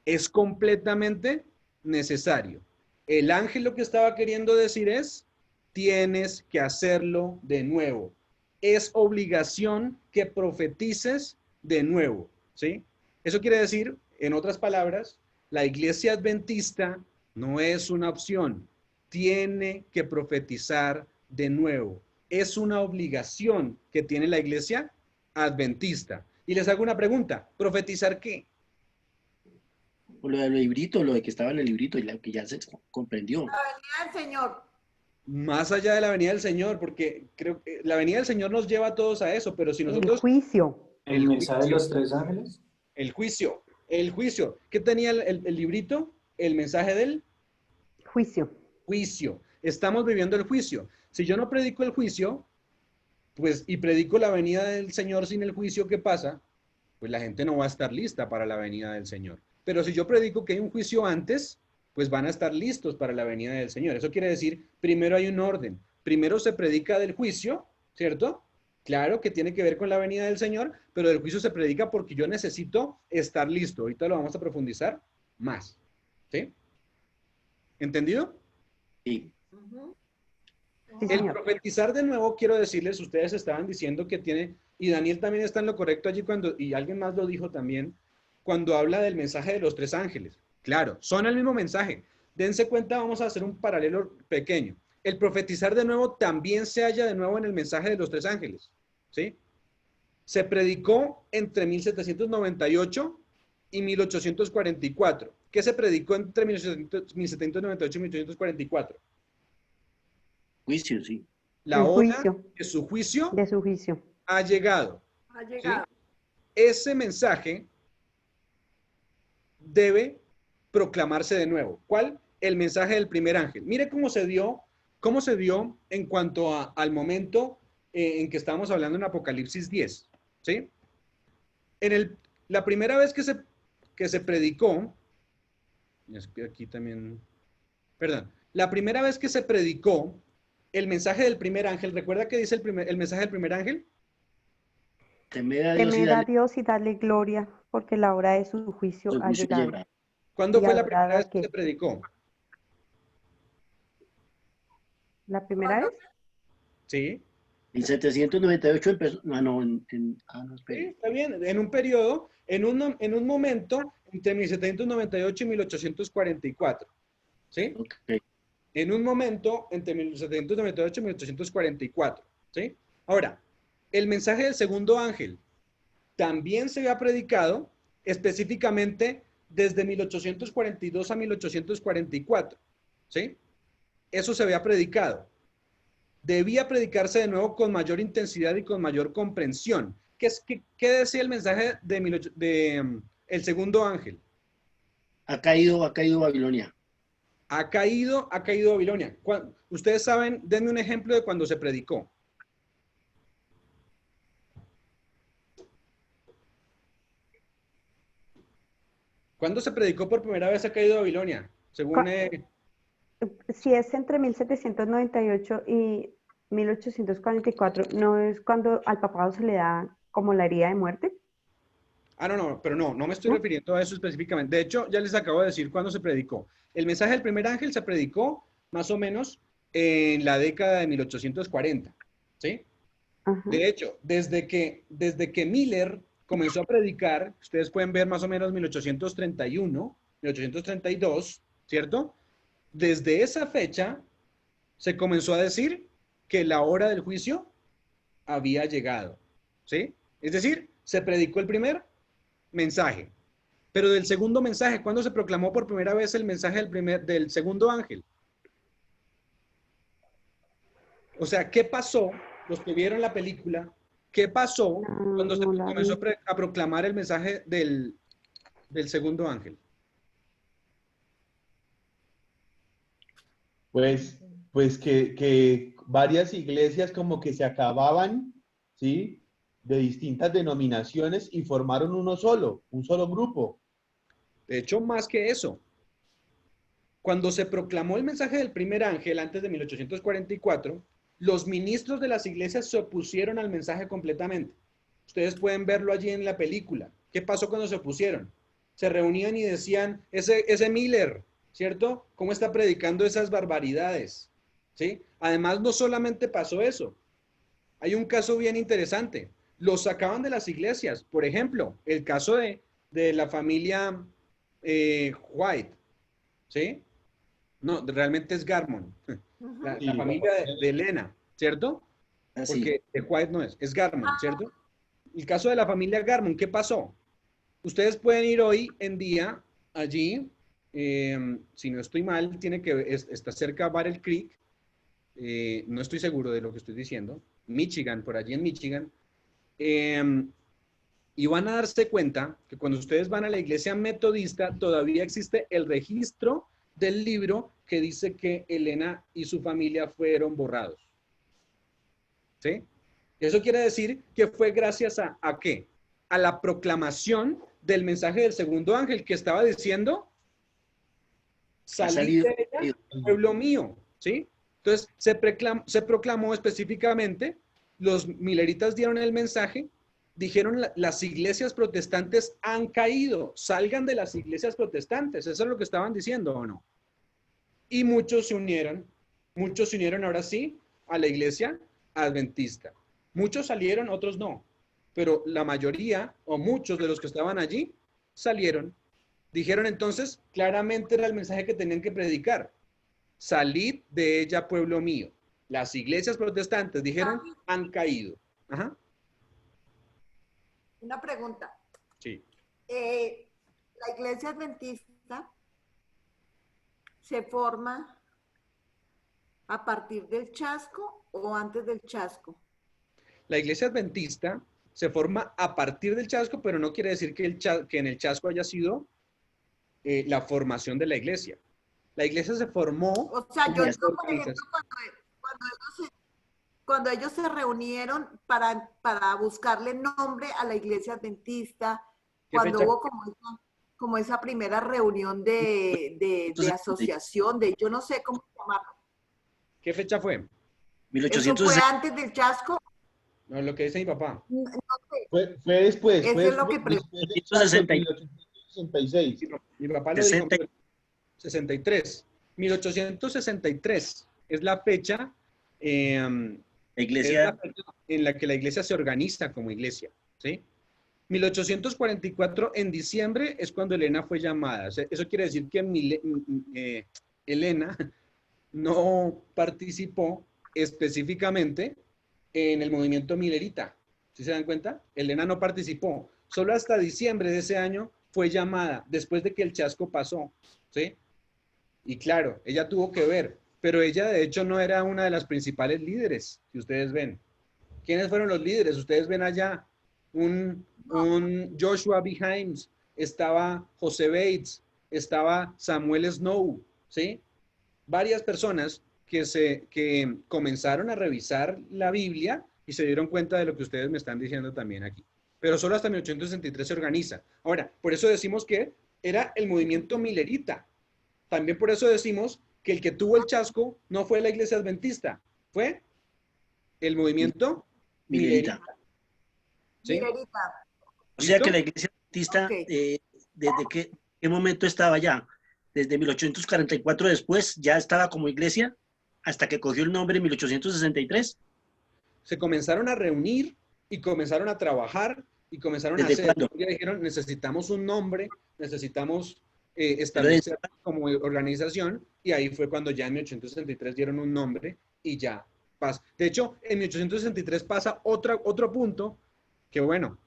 es completamente necesario. El ángel lo que estaba queriendo decir es, tienes que hacerlo de nuevo. Es obligación que profetices de nuevo, ¿sí? Eso quiere decir, en otras palabras, la iglesia adventista no es una opción. Tiene que profetizar de nuevo. Es una obligación que tiene la iglesia adventista. Y les hago una pregunta, ¿profetizar qué? O lo del librito, lo de que estaba en el librito y lo que ya se comprendió. La venida del Señor. Más allá de la venida del Señor, porque creo que la venida del Señor nos lleva a todos a eso, pero si nosotros... El juicio. ¿El mensaje de los 3 ángeles? El juicio. ¿Qué tenía el librito? El mensaje del Juicio. juicio. Estamos viviendo el juicio. Si yo no predico el juicio, pues, y predico la venida del Señor sin el juicio, ¿qué pasa? Pues la gente no va a estar lista para la venida del Señor. Pero si yo predico que hay un juicio antes, pues van a estar listos para la venida del Señor. Eso quiere decir, primero hay un orden. Primero se predica del juicio, ¿cierto? Claro que tiene que ver con la venida del Señor, pero del juicio se predica porque yo necesito estar listo. Ahorita lo vamos a profundizar. más. ¿Sí? ¿Entendido? Sí. Sí, El señor. profetizar de nuevo, quiero decirles, ustedes estaban diciendo que tiene, y Daniel también está en lo correcto allí cuando, y alguien más lo dijo también, cuando habla del mensaje de los tres ángeles. Claro, son el mismo mensaje. Dense cuenta, vamos a hacer un paralelo pequeño. El profetizar de nuevo también se halla de nuevo en el mensaje de los tres ángeles. ¿Sí? Se predicó entre 1798 y 1844. ¿Qué se predicó entre 1798 y 1844? Juicio, sí. La El hora juicio. de su juicio De su juicio. ha llegado. Ha ¿Sí? llegado. Ese mensaje debe proclamarse de nuevo. ¿Cuál? El mensaje del primer ángel. Mire cómo se dio en cuanto al momento en que estamos hablando en Apocalipsis 10. ¿Sí? La primera vez que se predicó, aquí también, perdón, la primera vez que se predicó el mensaje del primer ángel, ¿recuerda qué dice el mensaje del primer ángel? Temer a Dios y Temer a darle Dios y darle gloria, porque la hora de su juicio su ha juicio llegado. llega. ¿Cuándo ¿Y fue la adorado primera a vez que qué? se predicó? ¿La primera vez? Sí. En 798 empezó. No, no, Sí, espere. está bien. En un periodo, en un momento entre 1798 y 1844. ¿Sí? Ok. En un momento entre 1798 y 1844. ¿Sí? Ahora, el mensaje del segundo ángel también se había predicado específicamente desde 1842 a 1844. ¿Sí? Eso se había predicado. Debía predicarse de nuevo con mayor intensidad y con mayor comprensión. ¿Qué decía el mensaje de el segundo ángel? Ha caído Babilonia. Ha caído Babilonia. Ustedes saben, denme un ejemplo de cuando se predicó. ¿Cuándo se predicó por primera vez ha caído Babilonia? Según Si es entre 1798 y 1844, ¿no es cuando al papado se le da como la herida de muerte? pero no me estoy ¿No? refiriendo a eso específicamente. De hecho, ya les acabo de decir cuándo se predicó. El mensaje del primer ángel se predicó más o menos en la década de 1840. ¿Sí? Ajá. De hecho, desde que Miller comenzó a predicar, ustedes pueden ver más o menos 1831, 1832, ¿cierto? Desde esa fecha se comenzó a decir que la hora del juicio había llegado, ¿sí? Es decir, se predicó el primer mensaje, pero del segundo mensaje, ¿cuándo se proclamó por primera vez el mensaje del segundo ángel? O sea, ¿qué pasó? Los que vieron la película, ¿qué pasó cuando se No la vi. comenzó a proclamar el mensaje del segundo ángel? Pues que varias iglesias como que se acababan, ¿sí? De distintas denominaciones y formaron un solo grupo. De hecho, más que eso, cuando se proclamó el mensaje del primer ángel antes de 1844, los ministros de las iglesias se opusieron al mensaje completamente. Ustedes pueden verlo allí en la película. ¿Qué pasó cuando se opusieron? Se reunían y decían, ese Miller, ¿cierto? ¿Cómo está predicando esas barbaridades? ¿Sí? Además, no solamente pasó eso. Hay un caso bien interesante. Los sacaban de las iglesias. Por ejemplo, el caso de la familia White. ¿Sí? No, realmente es Garmon. La familia de Elena, ¿cierto? Así. Porque de White no es Garmon, ¿cierto? El caso de la familia Garmon, ¿qué pasó? Ustedes pueden ir hoy en día allí, si no estoy mal, está cerca Battle Creek, no estoy seguro de lo que estoy diciendo, Michigan, por allí en Michigan, y van a darse cuenta que cuando ustedes van a la iglesia metodista, todavía existe el registro del libro que dice que Elena y su familia fueron borrados. ¿Sí? Eso quiere decir que fue gracias ¿a qué? A la proclamación del mensaje del segundo ángel que estaba diciendo, salid de ella, pueblo mío. ¿Sí? Entonces, se proclamó específicamente, los mileritas dieron el mensaje dijeron las iglesias protestantes han caído, salgan de las iglesias protestantes. Eso es lo que estaban diciendo, ¿o no? Y muchos se unieron ahora sí a la iglesia adventista. Muchos salieron, otros no. Pero la mayoría o muchos de los que estaban allí salieron. Dijeron entonces, claramente era el mensaje que tenían que predicar. Salid de ella, pueblo mío. Las iglesias protestantes dijeron, han caído. Ajá. Una pregunta. Sí. ¿La iglesia adventista se forma a partir del chasco o antes del chasco? La iglesia adventista se forma a partir del chasco, pero no quiere decir que, que en el chasco haya sido la formación de la iglesia. La iglesia se formó. O sea, yo digo, por ejemplo, cuando ellos se reunieron para buscarle nombre a la iglesia adventista, cuando hubo como esa primera reunión de asociación, de yo no sé cómo llamarlo. ¿Qué fecha fue? 1800. ¿Eso fue antes del chasco? No, lo que dice mi papá. No sé. Fue después. Eso fue es lo que después pregunto. del chasco de 1866. Mi papá lo dijo 63. 1863 es la fecha, Iglesia. es la fecha en la que la iglesia se organiza como iglesia, ¿sí? 1844 en diciembre es cuando Elena fue llamada. O sea, eso quiere decir que Elena no participó específicamente en el movimiento milerita. ¿Sí se dan cuenta? Elena no participó. Solo hasta diciembre de ese año fue llamada, después de que el chasco pasó, ¿sí? Y claro, ella tuvo que ver, pero ella de hecho no era una de las principales líderes, si ustedes ven. ¿Quiénes fueron los líderes? Ustedes ven allá un Joshua B. Himes, estaba José Bates, estaba Samuel Snow, ¿sí? Varias personas que comenzaron a revisar la Biblia y se dieron cuenta de lo que ustedes me están diciendo también aquí. Pero solo hasta 1863 se organiza. Ahora, por eso decimos que era el movimiento milerita. También por eso decimos que el que tuvo el chasco no fue la iglesia adventista, fue el movimiento milerita. ¿Sí? Milerita. O sea que la iglesia adventista, Okay. ¿desde qué momento estaba ya? Desde 1844 después ya estaba como iglesia hasta que cogió el nombre en 1863. Se comenzaron a reunir y comenzaron a trabajar y comenzaron a ¿Desde hacer. cuándo? Ya dijeron, necesitamos un nombre, necesitamos establecer como organización, y ahí fue cuando ya en 1863 dieron un nombre y ya pasa. De hecho, en 1863 pasa otro punto que, bueno,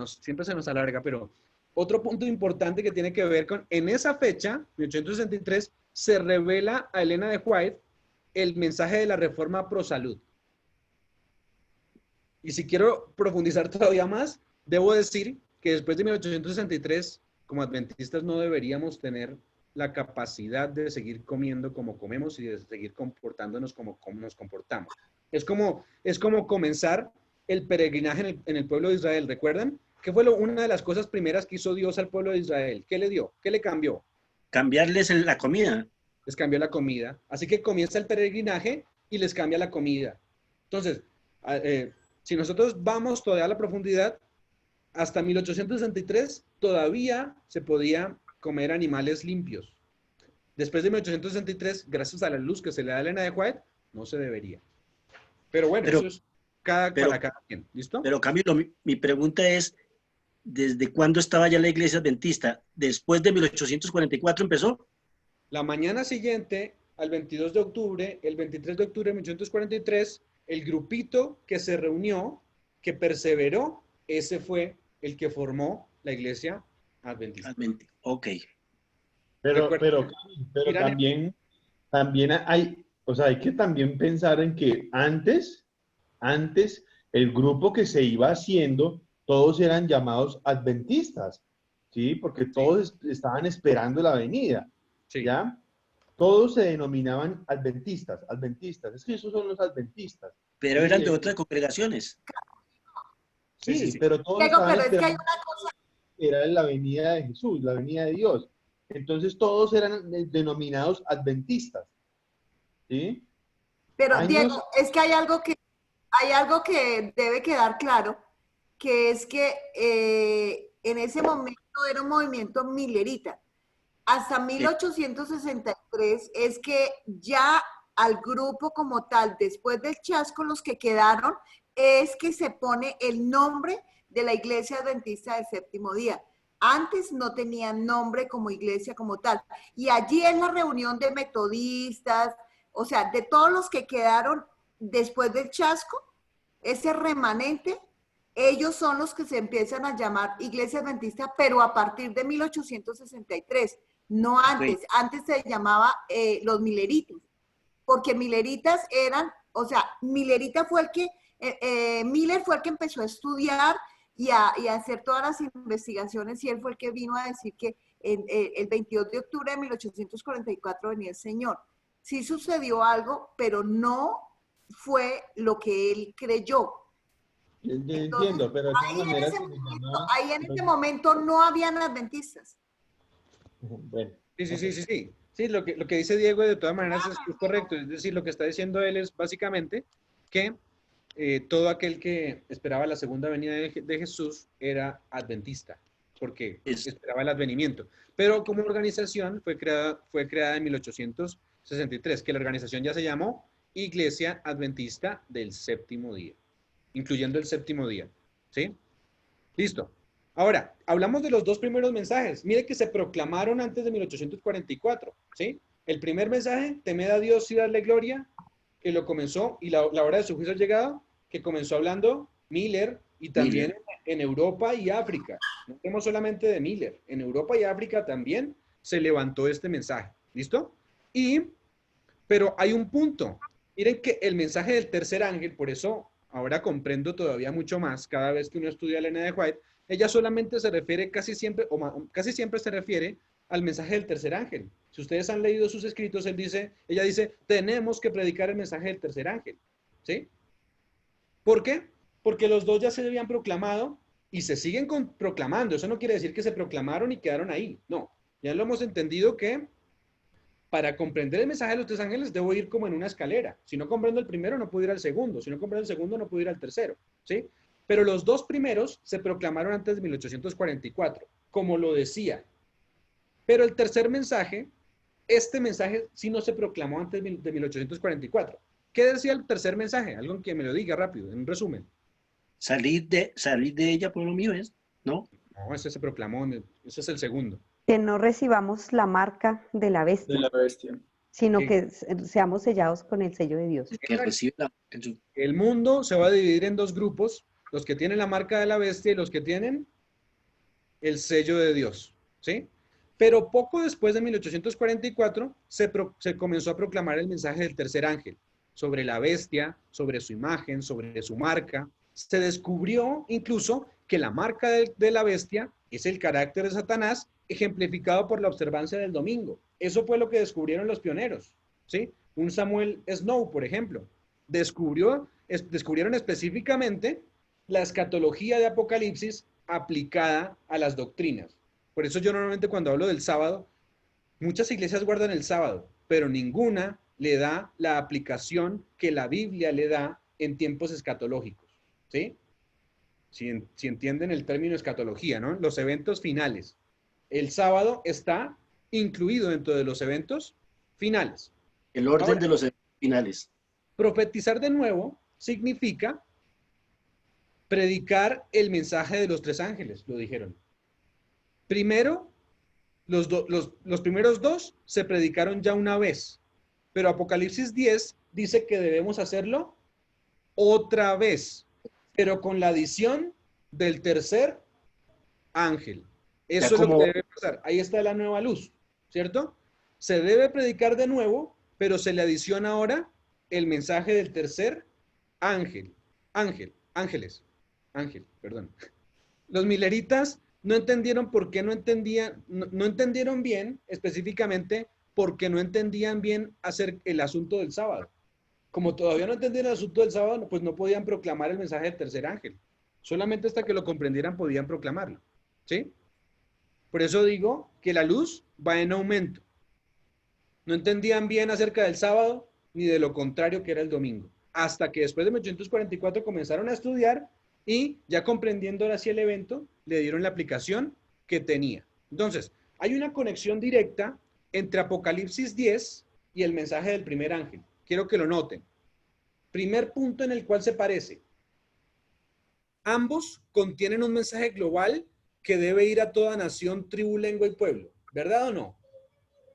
siempre se nos alarga, pero otro punto importante que tiene que ver con, en esa fecha, 1863, se revela a Elena de White el mensaje de la reforma pro salud. Y si quiero profundizar todavía más, debo decir que después de 1863, como adventistas no deberíamos tener la capacidad de seguir comiendo como comemos y de seguir comportándonos como nos comportamos. Es como comenzar el peregrinaje en el pueblo de Israel. ¿Recuerdan? ¿Qué fue una de las cosas primeras que hizo Dios al pueblo de Israel? ¿Qué le dio? ¿Qué le cambió? Cambiarles la comida. Les cambió la comida. Así que comienza el peregrinaje y les cambia la comida. Entonces, si nosotros vamos todavía a la profundidad, hasta 1863 todavía se podía comer animales limpios. Después de 1863, gracias a la luz que se le da a Elena de White, no se debería. Pero bueno, eso es para cada quien. ¿Listo? Pero Camilo, mi pregunta es, ¿desde cuándo estaba ya la iglesia adventista? ¿Después de 1844 empezó? La mañana siguiente, al 22 de octubre, el 23 de octubre de 1843, el grupito que se reunió, que perseveró, ese fue el que formó la iglesia adventista. Ok. Pero también hay, o sea, hay que también pensar en que antes el grupo que se iba haciendo, todos eran llamados adventistas, ¿sí? Porque todos estaban esperando la venida, ¿ya? Todos se denominaban adventistas. Es que esos son los adventistas. Pero eran de otras congregaciones. Sí, pero todos estaban Pero es que hay esperando. una cosa. Era la venida de Jesús, la venida de Dios. Entonces todos eran denominados adventistas. ¿Sí? Pero Diego, es que hay algo que debe quedar claro, que es que en ese momento era un movimiento milerita. Hasta 1863 es que ya al grupo como tal, después del chasco, los que quedaron, es que se pone el nombre de la Iglesia Adventista del Séptimo Día. Antes no tenían nombre como iglesia como tal. Y allí es la reunión de metodistas, o sea, de todos los que quedaron después del chasco, ese remanente, ellos son los que se empiezan a llamar Iglesia Adventista, pero a partir de 1863, no antes. Ok. Antes se llamaba los mileritos, porque mileritas eran, o sea, Milerita fue el que, Miller fue el que empezó a estudiar y a hacer todas las investigaciones, y él fue el que vino a decir que el 22 de octubre de 1844 venía el Señor. Sí sucedió algo, pero no fue lo que él creyó. Yo Entonces, entiendo, pero de todas ahí en maneras ese se le momento, llamaba... ahí en ese momento no habían adventistas. Bueno, Sí. Sí, lo que dice Diego de todas maneras es correcto. Es decir, lo que está diciendo él es básicamente que todo aquel que esperaba la segunda venida de Jesús era adventista, porque esperaba el advenimiento. Pero como organización fue creada en 1863, que la organización ya se llamó Iglesia Adventista del Séptimo Día, incluyendo el séptimo día. ¿Sí? Listo. Ahora, hablamos de los dos primeros mensajes. Mire que se proclamaron antes de 1844, ¿sí? El primer mensaje, temed a Dios y darle gloria, que lo comenzó, y la hora de su juicio ha llegado, que comenzó hablando Miller, y también en Europa y África. No tenemos solamente de Miller. En Europa y África también se levantó este mensaje. ¿Listo? Pero hay un punto. Miren que el mensaje del tercer ángel, por eso ahora comprendo todavía mucho más cada vez que uno estudia a Elena de White, ella solamente se refiere casi siempre se refiere al mensaje del tercer ángel. Si ustedes han leído sus escritos, ella dice, tenemos que predicar el mensaje del tercer ángel. ¿Sí? ¿Por qué? Porque los dos ya se habían proclamado y se siguen proclamando. Eso no quiere decir que se proclamaron y quedaron ahí. No, ya lo hemos entendido que para comprender el mensaje de los tres ángeles debo ir como en una escalera. Si no comprendo el primero, no puedo ir al segundo. Si no comprendo el segundo, no puedo ir al tercero. ¿Sí? Pero los dos primeros se proclamaron antes de 1844, como lo decía. Pero el tercer mensaje, este mensaje sí no se proclamó antes de 1844. ¿Qué decía el tercer mensaje? Algo que me lo diga rápido, en resumen. Salir de ella, pueblo mío, es, ¿no? No, ese se proclamó, ese es el segundo. Que no recibamos la marca de la bestia, De la bestia. sino Sí. que seamos sellados con el sello de Dios. Que recibe El mundo se va a dividir en dos grupos, los que tienen la marca de la bestia y los que tienen el sello de Dios, ¿sí? Pero poco después de 1844 se comenzó a proclamar el mensaje del tercer ángel sobre la bestia, sobre su imagen, sobre su marca. Se descubrió incluso que la marca de la bestia es el carácter de Satanás ejemplificado por la observancia del domingo. Eso fue lo que descubrieron los pioneros, ¿sí? Un Samuel Snow, por ejemplo, descubrieron específicamente la escatología de Apocalipsis aplicada a las doctrinas. Por eso yo normalmente cuando hablo del sábado, muchas iglesias guardan el sábado, pero ninguna le da la aplicación que la Biblia le da en tiempos escatológicos, ¿sí? Si entienden el término escatología, ¿no? Los eventos finales. El sábado está incluido dentro de los eventos finales. El orden Ahora, de los eventos finales. Profetizar de nuevo significa predicar el mensaje de los tres ángeles, lo dijeron. Primero, los primeros dos se predicaron ya una vez, pero Apocalipsis 10 dice que debemos hacerlo otra vez, pero con la adición del tercer ángel. Eso es lo que debe pasar. Ahí está la nueva luz, ¿cierto? Se debe predicar de nuevo, pero se le adiciona ahora el mensaje del tercer ángel. Ángel, perdón. Los mileritas no entendieron por qué no entendieron bien, específicamente porque no entendían bien hacer el asunto del sábado. Como todavía no entendían el asunto del sábado, pues no podían proclamar el mensaje del tercer ángel. Solamente hasta que lo comprendieran podían proclamarlo. ¿Sí? Por eso digo que la luz va en aumento. No entendían bien acerca del sábado ni de lo contrario que era el domingo. Hasta que después de 1844 comenzaron a estudiar Y ya comprendiendo ahora sí el evento, le dieron la aplicación que tenía. Entonces, hay una conexión directa entre Apocalipsis 10 y el mensaje del primer ángel. Quiero que lo noten. Primer punto en el cual se parece. Ambos contienen un mensaje global que debe ir a toda nación, tribu, lengua y pueblo. ¿Verdad o no?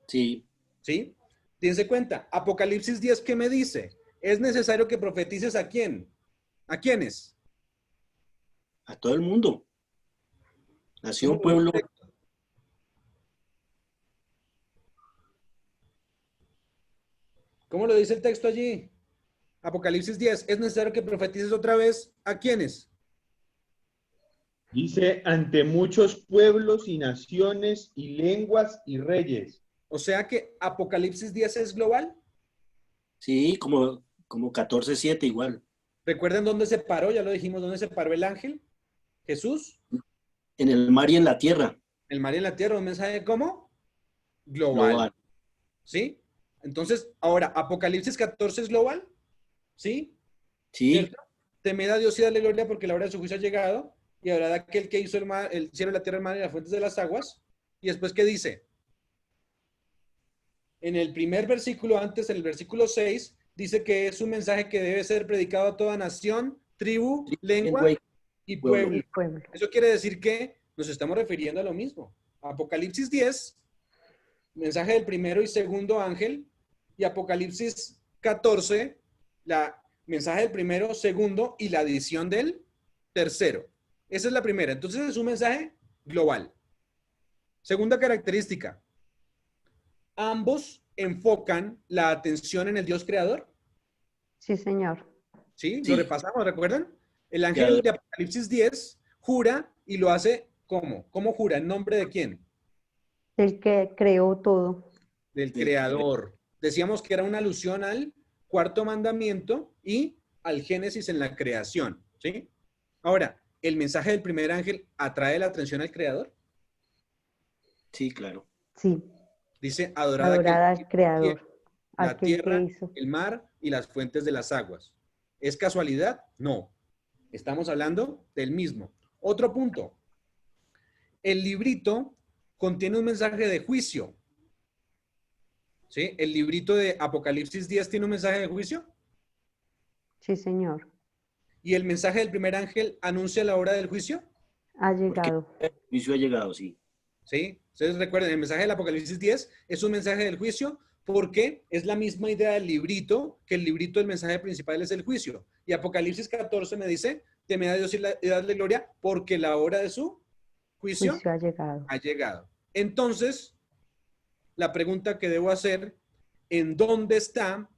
Sí. ¿Sí? Dense cuenta, Apocalipsis 10, ¿qué me dice? Es necesario que profetices ¿a quién? ¿A quiénes? A todo el mundo. Nación, ¿Cómo lo pueblo. dice? ¿Cómo lo dice el texto allí? Apocalipsis 10, ¿es necesario que profetices otra vez ¿a quiénes? Dice, ante muchos pueblos y naciones y lenguas y reyes. O sea que Apocalipsis 10 es global. Sí, como 14:7 igual. ¿Recuerdan dónde se paró? Ya lo dijimos, ¿dónde se paró el ángel? Jesús. En el mar y en la tierra. El mar y en la tierra, un mensaje ¿cómo? Global. Global. ¿Sí? Entonces, ahora, Apocalipsis 14 es global. ¿Sí? Sí, ¿Cierto? Temed a Dios y dale gloria porque la hora de su juicio ha llegado. Y habrá de aquel que hizo el mar, el cielo, la tierra, el mar y las fuentes de las aguas. Y después, ¿qué dice? En el primer versículo, antes, en el versículo 6, dice que es un mensaje que debe ser predicado a toda nación, tribu, lengua y pueblo. El pueblo. Eso quiere decir que nos estamos refiriendo a lo mismo. Apocalipsis 10, mensaje del primero y segundo ángel, y Apocalipsis 14, la mensaje del primero, segundo y la adición del tercero. Esa es la primera. Entonces es un mensaje global. Segunda característica. Ambos enfocan la atención en el Dios creador. Sí, señor. ¿Sí? Sí. Lo repasamos, ¿recuerdan? El ángel Creador. de Apocalipsis 10 jura y lo hace ¿cómo? ¿Cómo jura? ¿En nombre de quién? El que creó todo. Del creador. Decíamos que era una alusión al cuarto mandamiento y al Génesis en la creación. ¿Sí? Ahora, ¿el mensaje del primer ángel atrae la atención al creador? Sí, claro. Sí. Dice, adorad Adorar aquel al creador. la Aquel que tierra, hizo. el mar y las fuentes de las aguas. ¿Es casualidad? No. Estamos hablando del mismo. Otro punto. El librito contiene un mensaje de juicio. ¿Sí? El librito de Apocalipsis 10 tiene un mensaje de juicio. Sí, señor. ¿Y el mensaje del primer ángel anuncia la hora del juicio? Ha llegado. El juicio ha llegado, sí. ¿Sí? Ustedes recuerden, el mensaje del Apocalipsis 10 es un mensaje del juicio porque es la misma idea del librito, que el librito del mensaje principal es el juicio. Y Apocalipsis 14 me dice, temed a Dios y dadle gloria porque la hora de su juicio Juicio ha llegado. ha llegado. Entonces, la pregunta que debo hacer, ¿en dónde está,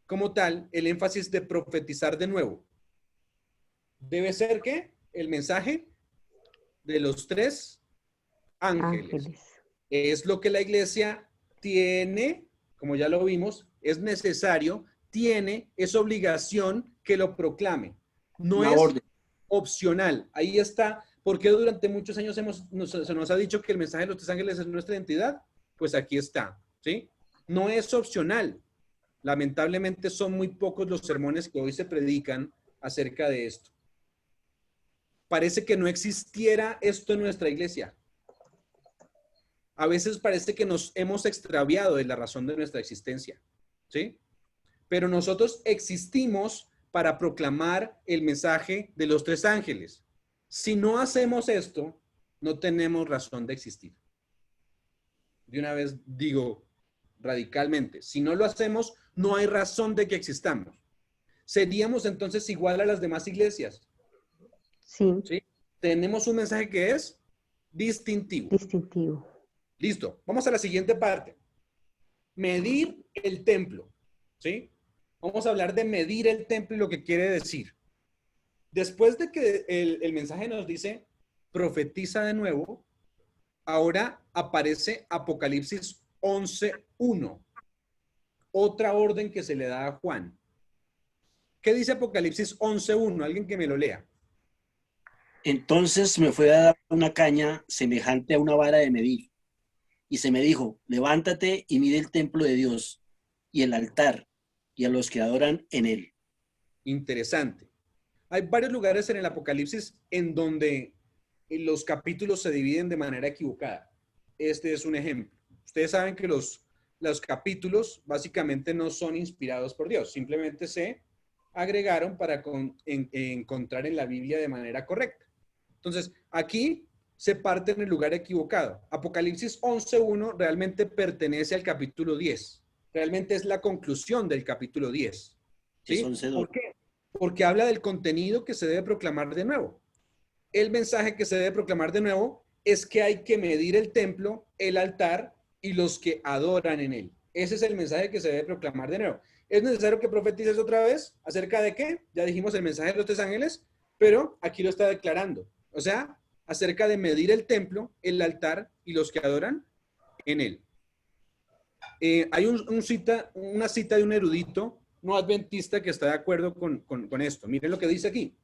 como tal, el énfasis de profetizar de nuevo? Debe ser que el mensaje de los tres ángeles. Es lo que la iglesia tiene, como ya lo vimos, es necesario, tiene, es obligación que lo proclame. No Una es orden. opcional. Ahí está. ¿Por qué durante muchos años se nos ha dicho que el mensaje de los tres ángeles es nuestra identidad? Pues aquí está, ¿sí? No es opcional. Lamentablemente son muy pocos los sermones que hoy se predican acerca de esto. Parece que no existiera esto en nuestra iglesia. A veces parece que nos hemos extraviado de la razón de nuestra existencia, ¿sí? Pero nosotros existimos para proclamar el mensaje de los tres ángeles. Si no hacemos esto, no tenemos razón de existir. De una vez digo radicalmente, si no lo hacemos, no hay razón de que existamos. Seríamos entonces igual a las demás iglesias. Sí. ¿Sí? Tenemos un mensaje que es distintivo. Distintivo. Listo. Vamos a la siguiente parte. Medir el templo. ¿Sí? Vamos a hablar de medir el templo y lo que quiere decir. Después de que el mensaje nos dice, profetiza de nuevo, ahora aparece Apocalipsis 11:1. Otra orden que se le da a Juan. ¿Qué dice Apocalipsis 11:1? Alguien que me lo lea. Entonces me fue a dar una caña semejante a una vara de medir. Y se me dijo, levántate y mide el templo de Dios y el altar y a los que adoran en él. Interesante. Hay varios lugares en el Apocalipsis en donde los capítulos se dividen de manera equivocada. Este es un ejemplo. Ustedes saben que los capítulos básicamente no son inspirados por Dios, simplemente se agregaron para encontrar en la Biblia de manera correcta. Entonces, aquí se parte en el lugar equivocado. Apocalipsis 11.1 realmente pertenece al capítulo 10. Realmente es la conclusión del capítulo 10. ¿Sí? ¿Por qué? Porque habla del contenido que se debe proclamar de nuevo. El mensaje que se debe proclamar de nuevo es que hay que medir el templo, el altar y los que adoran en él. Ese es el mensaje que se debe proclamar de nuevo. ¿Es necesario que profetices otra vez? ¿Acerca de qué? Ya dijimos el mensaje de los 3 ángeles, pero aquí lo está declarando. O sea, acerca de medir el templo, el altar y los que adoran en él. Hay una cita de un erudito no adventista que está de acuerdo con esto. Miren lo que dice aquí.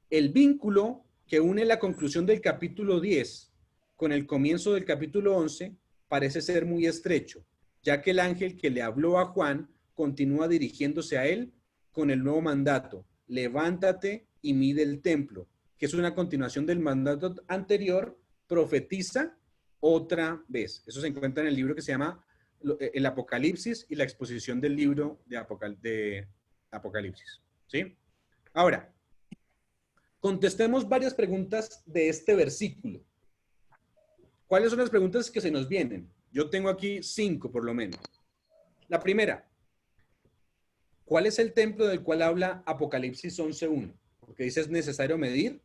El vínculo que une la conclusión del capítulo 10 con el comienzo del capítulo 11 parece ser muy estrecho, ya que el ángel que le habló a Juan continúa dirigiéndose a él con el nuevo mandato: levántate y mide el templo, que es una continuación del mandato anterior: profetiza otra vez. Eso se encuentra en el libro que se llama El Apocalipsis y la exposición del libro de Apocalipsis. ¿Sí? Ahora, contestemos varias preguntas de este versículo. ¿Cuáles son las preguntas que se nos vienen? Yo tengo aquí 5 por lo menos. La primera, ¿cuál es el templo del cual habla Apocalipsis 11.1? Porque dice es necesario medir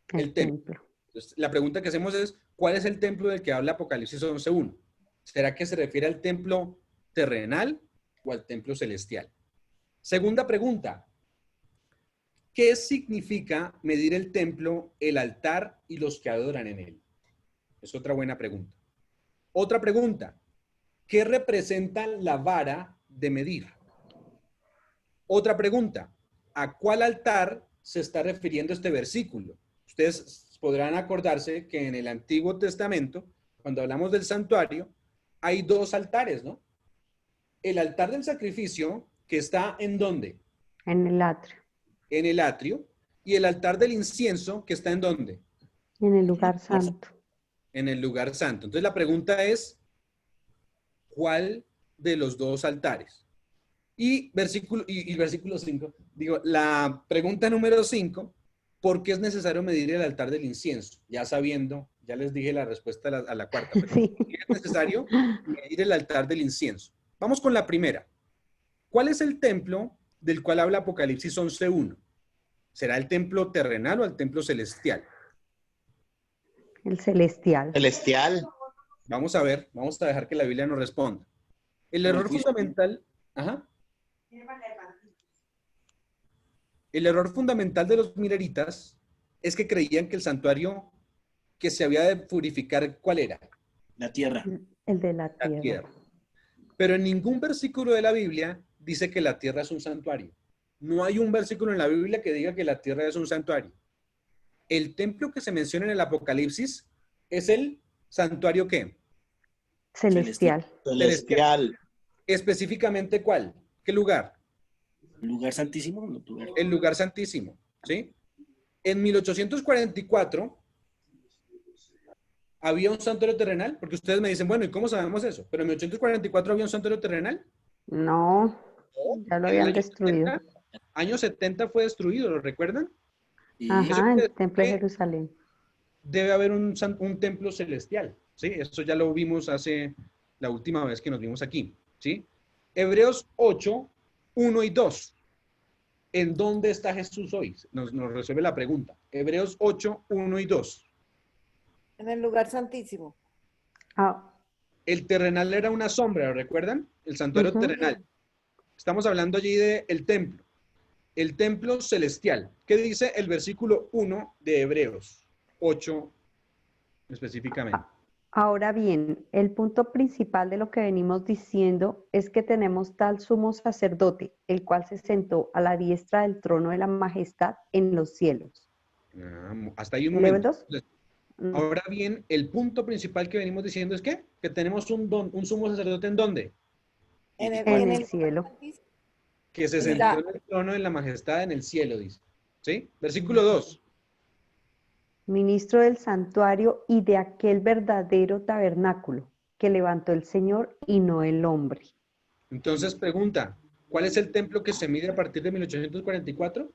el templo. Entonces, la pregunta que hacemos es, ¿cuál es el templo del que habla Apocalipsis 11.1? ¿Será que se refiere al templo terrenal o al templo celestial? Segunda pregunta, ¿qué significa medir el templo, el altar y los que adoran en él? Es otra buena pregunta. Otra pregunta, ¿qué representa la vara de medir? Otra pregunta, ¿a cuál altar se está refiriendo este versículo? Ustedes podrán acordarse que en el Antiguo Testamento, cuando hablamos del santuario, hay 2 altares, ¿no? El altar del sacrificio, que está ¿en dónde? En el atrio. En el atrio. Y el altar del incienso, que está ¿en dónde? En el lugar santo. En el lugar santo. Entonces la pregunta es, ¿cuál de los 2 altares? Y versículo 5, digo, la pregunta número 5, ¿por qué es necesario medir el altar del incienso? Ya sabiendo, ya les dije la respuesta a la cuarta, pero Sí. ¿por qué es necesario medir el altar del incienso? Vamos con la primera. ¿Cuál es el templo del cual habla Apocalipsis 11.1? ¿Será el templo terrenal o el templo celestial? El celestial. Celestial. Vamos a ver, vamos a dejar que la Biblia nos responda. El error fundamental, el error fundamental de los mireritas es que creían que el santuario que se había de purificar, ¿cuál era? La tierra. El de la tierra. La tierra. Pero en ningún versículo de la Biblia dice que la tierra es un santuario. No hay un versículo en la Biblia que diga que la tierra es un santuario. El templo que se menciona en el Apocalipsis es el santuario ¿qué? Celestial. Celestial. Específicamente, ¿cuál? ¿Qué lugar? ¿El lugar santísimo? El lugar santísimo, ¿sí? En 1844 había un santuario terrenal, porque ustedes me dicen, bueno, ¿y cómo sabemos eso? Pero en 1844 había un santuario terrenal. No, ya lo habían destruido. Año 70 fue destruido, ¿lo recuerdan? Ajá, el templo de Jerusalén. Debe haber un templo celestial, ¿sí? Eso ya lo vimos hace la última vez que nos vimos aquí, ¿sí? Hebreos 8, 1 y 2. ¿En dónde está Jesús hoy? Nos resuelve la pregunta. Hebreos 8, 1 y 2. En el lugar santísimo. El terrenal era una sombra, ¿lo recuerdan? El santuario terrenal. Estamos hablando allí del templo. El templo celestial. ¿Qué dice el versículo 1 de Hebreos 8 específicamente? Ahora bien, el punto principal de lo que venimos diciendo es que tenemos tal sumo sacerdote, el cual se sentó a la diestra del trono de la majestad en los cielos. Hasta ahí un momento. Ahora bien, el punto principal que venimos diciendo es que tenemos un sumo sacerdote ¿en dónde? En el cielo. que se sentó en el trono de la majestad en el cielo, dice. ¿Sí? Versículo 2. Ministro del santuario y de aquel verdadero tabernáculo que levantó el Señor y no el hombre. Entonces pregunta, ¿cuál es el templo que se mide a partir de 1844?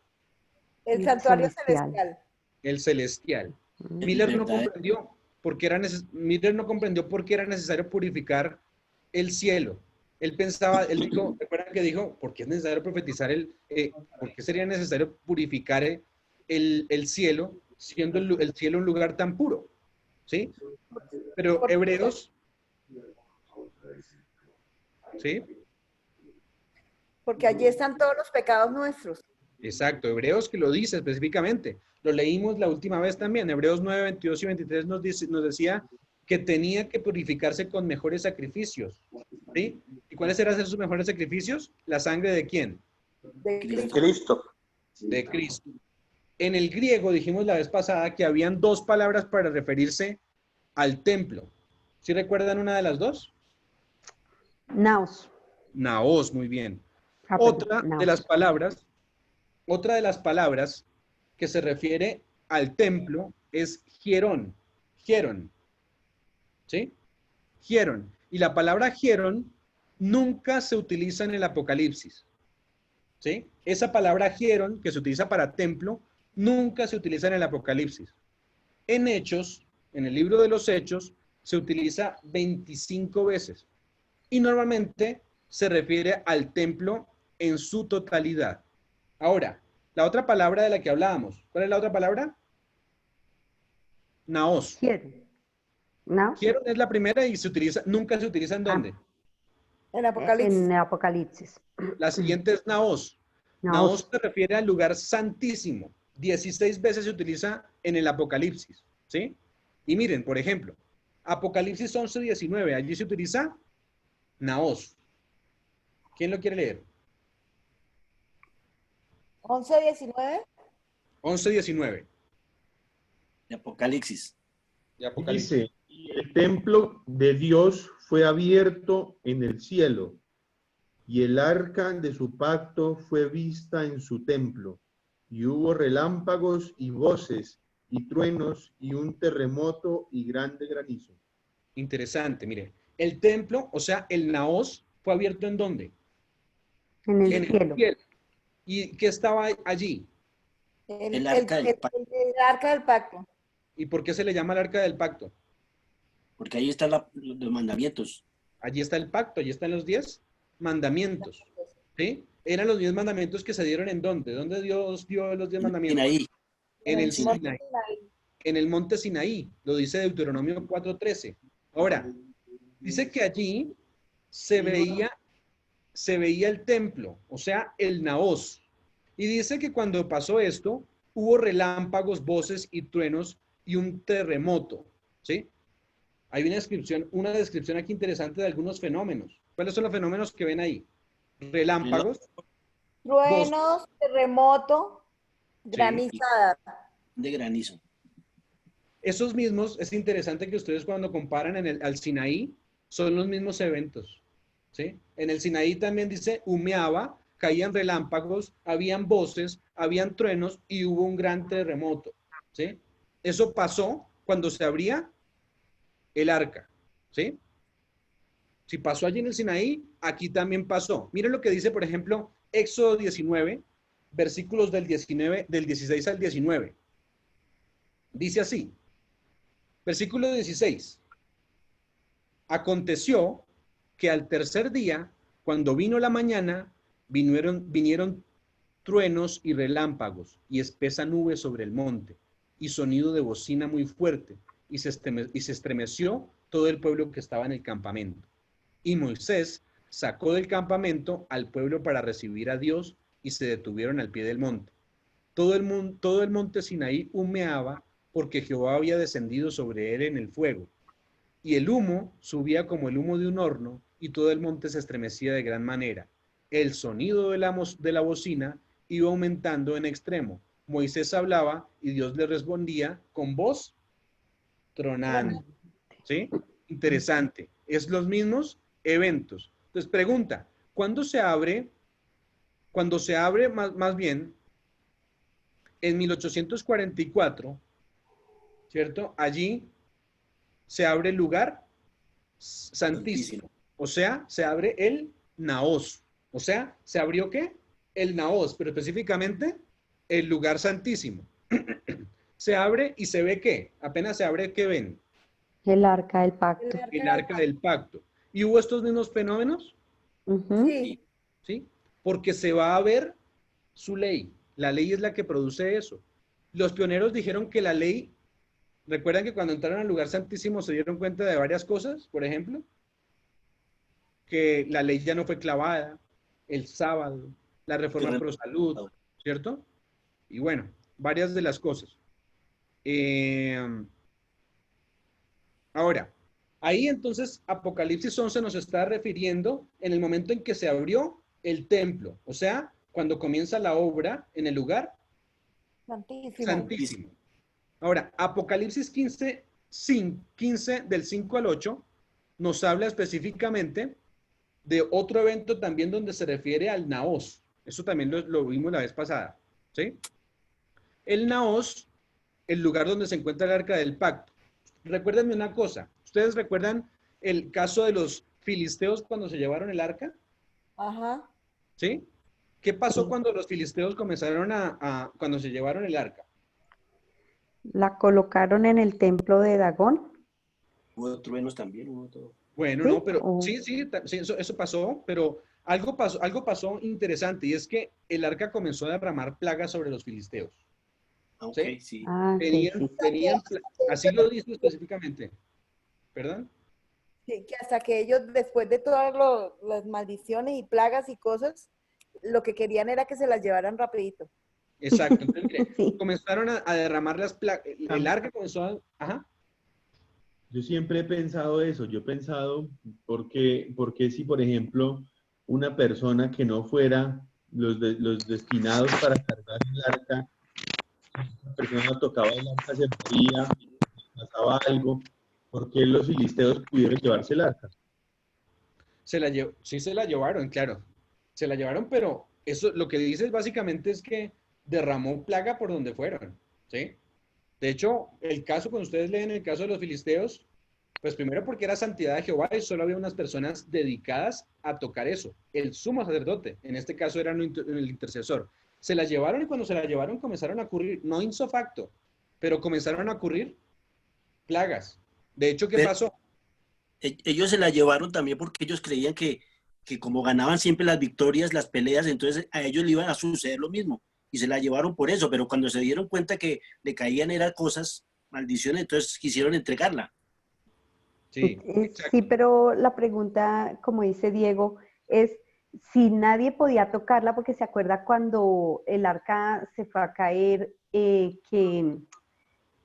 El santuario celestial. celestial. El celestial. El Miller no verdadero. comprendió por qué era necesario purificar el cielo. Él pensaba, él dijo, recuerdan que dijo, ¿por qué es necesario profetizar por qué sería necesario purificar el cielo, siendo el cielo un lugar tan puro? ¿Sí? Pero Hebreos, ¿sí? Porque allí están todos los pecados nuestros. Exacto, Hebreos que lo dice específicamente. Lo leímos la última vez también. Hebreos 9, 22 y 23 nos decía que tenía que purificarse con mejores sacrificios. ¿Sí? ¿Y cuáles eran sus mejores sacrificios? ¿La sangre de quién? De Cristo. Cristo. De Cristo. En el griego dijimos la vez pasada que habían dos palabras para referirse al templo. ¿Sí recuerdan una de las dos? Naos. Naos, muy bien. Perdón, Otra naos. de las palabras que se refiere al templo es hierón. Hierón. ¿Sí? Hierón. Y la palabra hierón nunca se utiliza en el Apocalipsis. ¿Sí? Esa palabra hierón que se utiliza para templo nunca se utiliza en el Apocalipsis. En Hechos, en el libro de los Hechos, se utiliza 25 veces. Y normalmente se refiere al templo en su totalidad. Ahora, la otra palabra de la que hablábamos, ¿cuál es la otra palabra? Naos. Naos. Hierón es la primera y nunca se utiliza ¿en dónde? En Apocalipsis. En Apocalipsis. La siguiente es Naos. Naos se refiere al lugar santísimo. 16 veces se utiliza en el Apocalipsis, ¿sí? Y miren, por ejemplo, Apocalipsis 11, 19, allí se utiliza Naos. ¿Quién lo quiere leer? 11, 19. 11, 19. De Apocalipsis. De Apocalipsis. Dice, y el templo de Dios fue abierto en el cielo, y el arca de su pacto fue vista en su templo, y hubo relámpagos y voces, y truenos, y un terremoto y grande granizo. Interesante, mire. El templo, o sea, el Naos, fue abierto ¿en dónde? En el cielo. ¿Y qué estaba allí? El arca del pacto. El arca del pacto. ¿Y por qué se le llama el arca del pacto? Porque ahí están los mandamientos. Allí está el pacto, allí están los 10 mandamientos. ¿Sí? Eran los 10 mandamientos que se dieron ¿en dónde? ¿Dónde Dios dio los 10 mandamientos? Sinaí. En el Sinaí. Sinaí. En el monte Sinaí, lo dice Deuteronomio 4:13. Ahora, dice que allí se veía el templo, o sea, el Naos. Y dice que cuando pasó esto, hubo relámpagos, voces y truenos y un terremoto, ¿sí? Hay una descripción aquí interesante de algunos fenómenos. ¿Cuáles son los fenómenos que ven ahí? Relámpagos, Truenos, terremoto, granizada. De granizo. Esos mismos, es interesante que ustedes cuando comparan al Sinaí, son los mismos eventos, ¿sí? En el Sinaí también dice, humeaba, caían relámpagos, habían voces, habían truenos y hubo un gran terremoto, ¿sí? Eso pasó cuando se abría el arca, ¿sí? Si pasó allí en el Sinaí, aquí también pasó. Miren lo que dice, por ejemplo, Éxodo 19, versículos del 16 al 19. Dice así, versículo 16. Aconteció que al tercer día, cuando vino la mañana, vinieron truenos y relámpagos y espesa nube sobre el monte y sonido de bocina muy fuerte y se estremeció todo el pueblo que estaba en el campamento. Y Moisés sacó del campamento al pueblo para recibir a Dios y se detuvieron al pie del monte. Todo el monte Sinaí humeaba porque Jehová había descendido sobre él en el fuego. Y el humo subía como el humo de un horno y todo el monte se estremecía de gran manera. El sonido de la bocina iba aumentando en extremo. Moisés hablaba y Dios le respondía con voz tronando. ¿Sí? Interesante. Es los mismos eventos. Entonces pregunta, ¿cuándo se abre cuando se abre, más bien, en 1844, ¿cierto? Allí se abre el lugar santísimo. O sea, se abre el Naos. O sea, ¿se abrió qué? El Naos, pero específicamente el lugar santísimo. Se abre y se ve ¿qué? Apenas se abre, ¿qué ven? El arca del pacto. El arca del pacto. ¿Y hubo estos mismos fenómenos? Sí. ¿Sí? Porque se va a ver su ley. La ley es la que produce eso. Los pioneros dijeron que la ley, ¿recuerdan que cuando entraron al lugar santísimo se dieron cuenta de varias cosas? Por ejemplo, que la ley ya no fue clavada, el sábado, la reforma pro salud, ¿cierto? Y bueno, varias de las cosas. Ahora, ahí entonces Apocalipsis 11 nos está refiriendo en el momento en que se abrió el templo, o sea, cuando comienza la obra en el lugar santísimo. Ahora, Apocalipsis 15 del 5 al 8 nos habla específicamente de otro evento también donde se refiere al Naos. Eso también lo vimos la vez pasada, ¿sí? El Naos, el lugar donde se encuentra el arca del pacto. Recuérdenme una cosa. ¿Ustedes recuerdan el caso de los filisteos cuando se llevaron el arca? Ajá. ¿Sí? ¿Qué pasó cuando los filisteos comenzaron cuando se llevaron el arca? La colocaron en el templo de Dagón. Hubo truenos también, hubo todo. Bueno, ¿Sí? no, pero ¿O? sí, eso pasó, pero algo pasó interesante, y es que el arca comenzó a derramar plagas sobre los filisteos. Ok, ¿Sí? sí. Ah, Así lo dice específicamente. ¿Perdón? Sí, que hasta que ellos, después de todas las maldiciones y plagas y cosas, lo que querían era que se las llevaran rapidito. Exacto. Entonces, mire, Sí. comenzaron a derramar las plagas. El arca comenzó a... Ajá. Yo siempre he pensado eso. Yo he pensado, porque si, por ejemplo, una persona que no fuera los destinados para cargar el arca, una persona tocaba el arca, se moría, pasaba algo, ¿por qué los filisteos pudieron llevarse el arca? Sí se la llevaron, claro. Se la llevaron, pero eso lo que dice básicamente es que derramó plaga por donde fueron, ¿sí? De hecho, el caso, cuando ustedes leen el caso de los filisteos, pues primero porque era santidad de Jehová y solo había unas personas dedicadas a tocar eso. El sumo sacerdote, en este caso era el intercesor. Se la llevaron y cuando se la llevaron comenzaron a ocurrir, no ipso facto, pero comenzaron a ocurrir plagas. De hecho, ¿qué pasó? Ellos se la llevaron también porque ellos creían que como ganaban siempre las victorias, las peleas, entonces a ellos le iban a suceder lo mismo. Y se la llevaron por eso, pero cuando se dieron cuenta que le caían eran cosas, maldiciones, entonces quisieron entregarla. Sí, Sí, pero la pregunta, como dice Diego, es si nadie podía tocarla, porque se acuerda cuando el arca se fue a caer,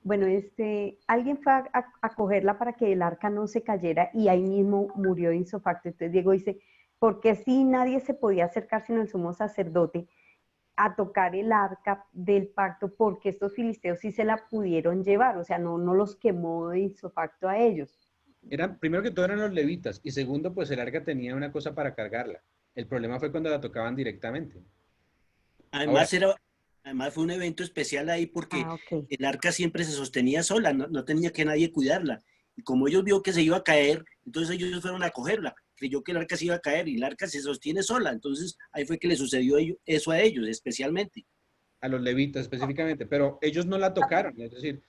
bueno, alguien fue a cogerla para que el arca no se cayera y ahí mismo murió ipso facto. Entonces Diego dice, ¿por qué si nadie se podía acercar sino el sumo sacerdote a tocar el arca del pacto? Porque estos filisteos sí se la pudieron llevar, o sea, no los quemó de ipso facto a ellos. Primero que todo eran los levitas y segundo, pues el arca tenía una cosa para cargarla. El problema fue cuando la tocaban directamente. Además, además fue un evento especial ahí porque el arca siempre se sostenía sola, no tenía que nadie cuidarla. Y como ellos vio que se iba a caer, entonces ellos fueron a cogerla. Creyó que el arca se iba a caer y el arca se sostiene sola. Entonces ahí fue que le sucedió eso a ellos especialmente. A los levitas específicamente, pero ellos no la tocaron. Es decir,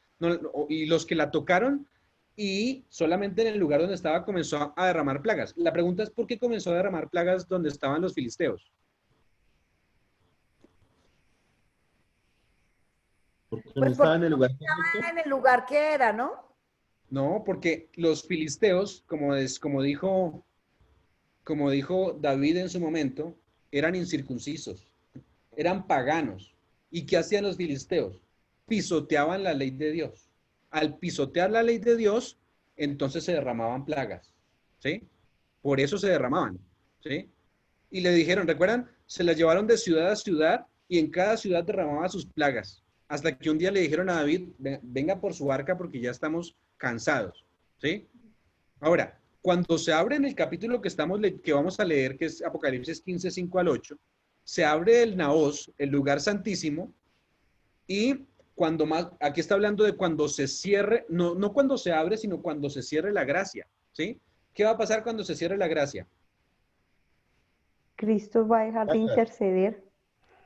y los que la tocaron y solamente en el lugar donde estaba comenzó a derramar plagas. La pregunta es ¿por qué comenzó a derramar plagas donde estaban los filisteos? Porque no estaba en el lugar correcto. En el lugar que era, ¿no? No, porque los filisteos, como dijo David en su momento, eran incircuncisos, eran paganos. ¿Y qué hacían los filisteos? Pisoteaban la ley de Dios. Al pisotear la ley de Dios, entonces se derramaban plagas, ¿sí? Por eso se derramaban, ¿sí? Y le dijeron, ¿recuerdan? Se las llevaron de ciudad a ciudad y en cada ciudad derramaba sus plagas. Hasta que un día le dijeron a David, venga por su arca porque ya estamos cansados, ¿sí? Ahora, cuando se abre en el capítulo que vamos a leer, que es Apocalipsis 15, 5 al 8, se abre el naos, el lugar santísimo, y cuando más, aquí está hablando de cuando se cierre, no cuando se abre, sino cuando se cierre la gracia, ¿sí? ¿Qué va a pasar cuando se cierre la gracia? Cristo va a dejar de interceder.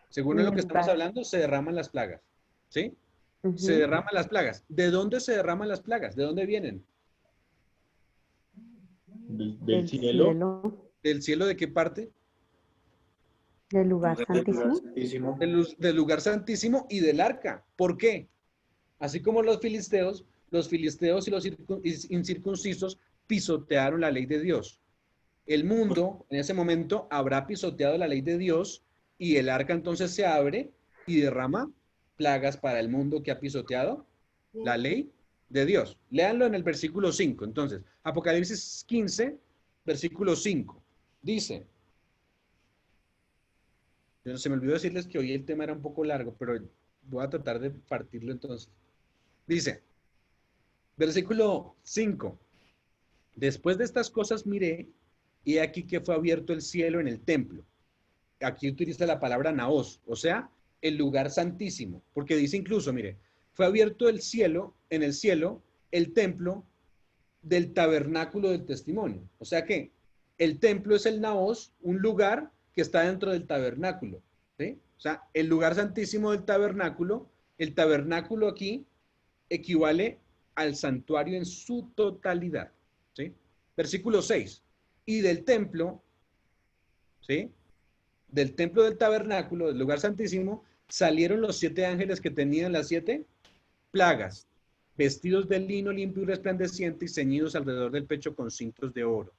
Según en lo el que estamos lugar. hablando, se derraman las plagas, ¿sí? Se Ujú. derraman las plagas. ¿De dónde se derraman las plagas? ¿De dónde vienen? Del cielo. ¿Del cielo de qué parte? Del lugar Del lugar santísimo. santísimo. Del lugar santísimo y del arca. ¿Por qué? Así como los filisteos y los incircuncisos pisotearon la ley de Dios. El mundo en ese momento habrá pisoteado la ley de Dios y el arca entonces se abre y derrama plagas para el mundo que ha pisoteado la ley de Dios. Léanlo en el versículo 5. Entonces, Apocalipsis 15, versículo 5. Dice, se me olvidó decirles que hoy el tema era un poco largo, pero voy a tratar de partirlo entonces. Dice, versículo 5. Después de estas cosas miré, y aquí que fue abierto el cielo en el templo. Aquí utiliza la palabra naos, o sea, el lugar santísimo, porque dice incluso, mire, fue abierto el cielo, en el cielo, el templo del tabernáculo del testimonio. O sea que el templo es el naos, un lugar que está dentro del tabernáculo, ¿sí? O sea, el lugar santísimo del tabernáculo, el tabernáculo aquí equivale al santuario en su totalidad, ¿sí? Versículo 6. Y del templo, ¿sí? Del templo del tabernáculo, del lugar santísimo, salieron los 7 ángeles que tenían las 7 plagas, vestidos de lino limpio y resplandeciente y ceñidos alrededor del pecho con cintos de oro.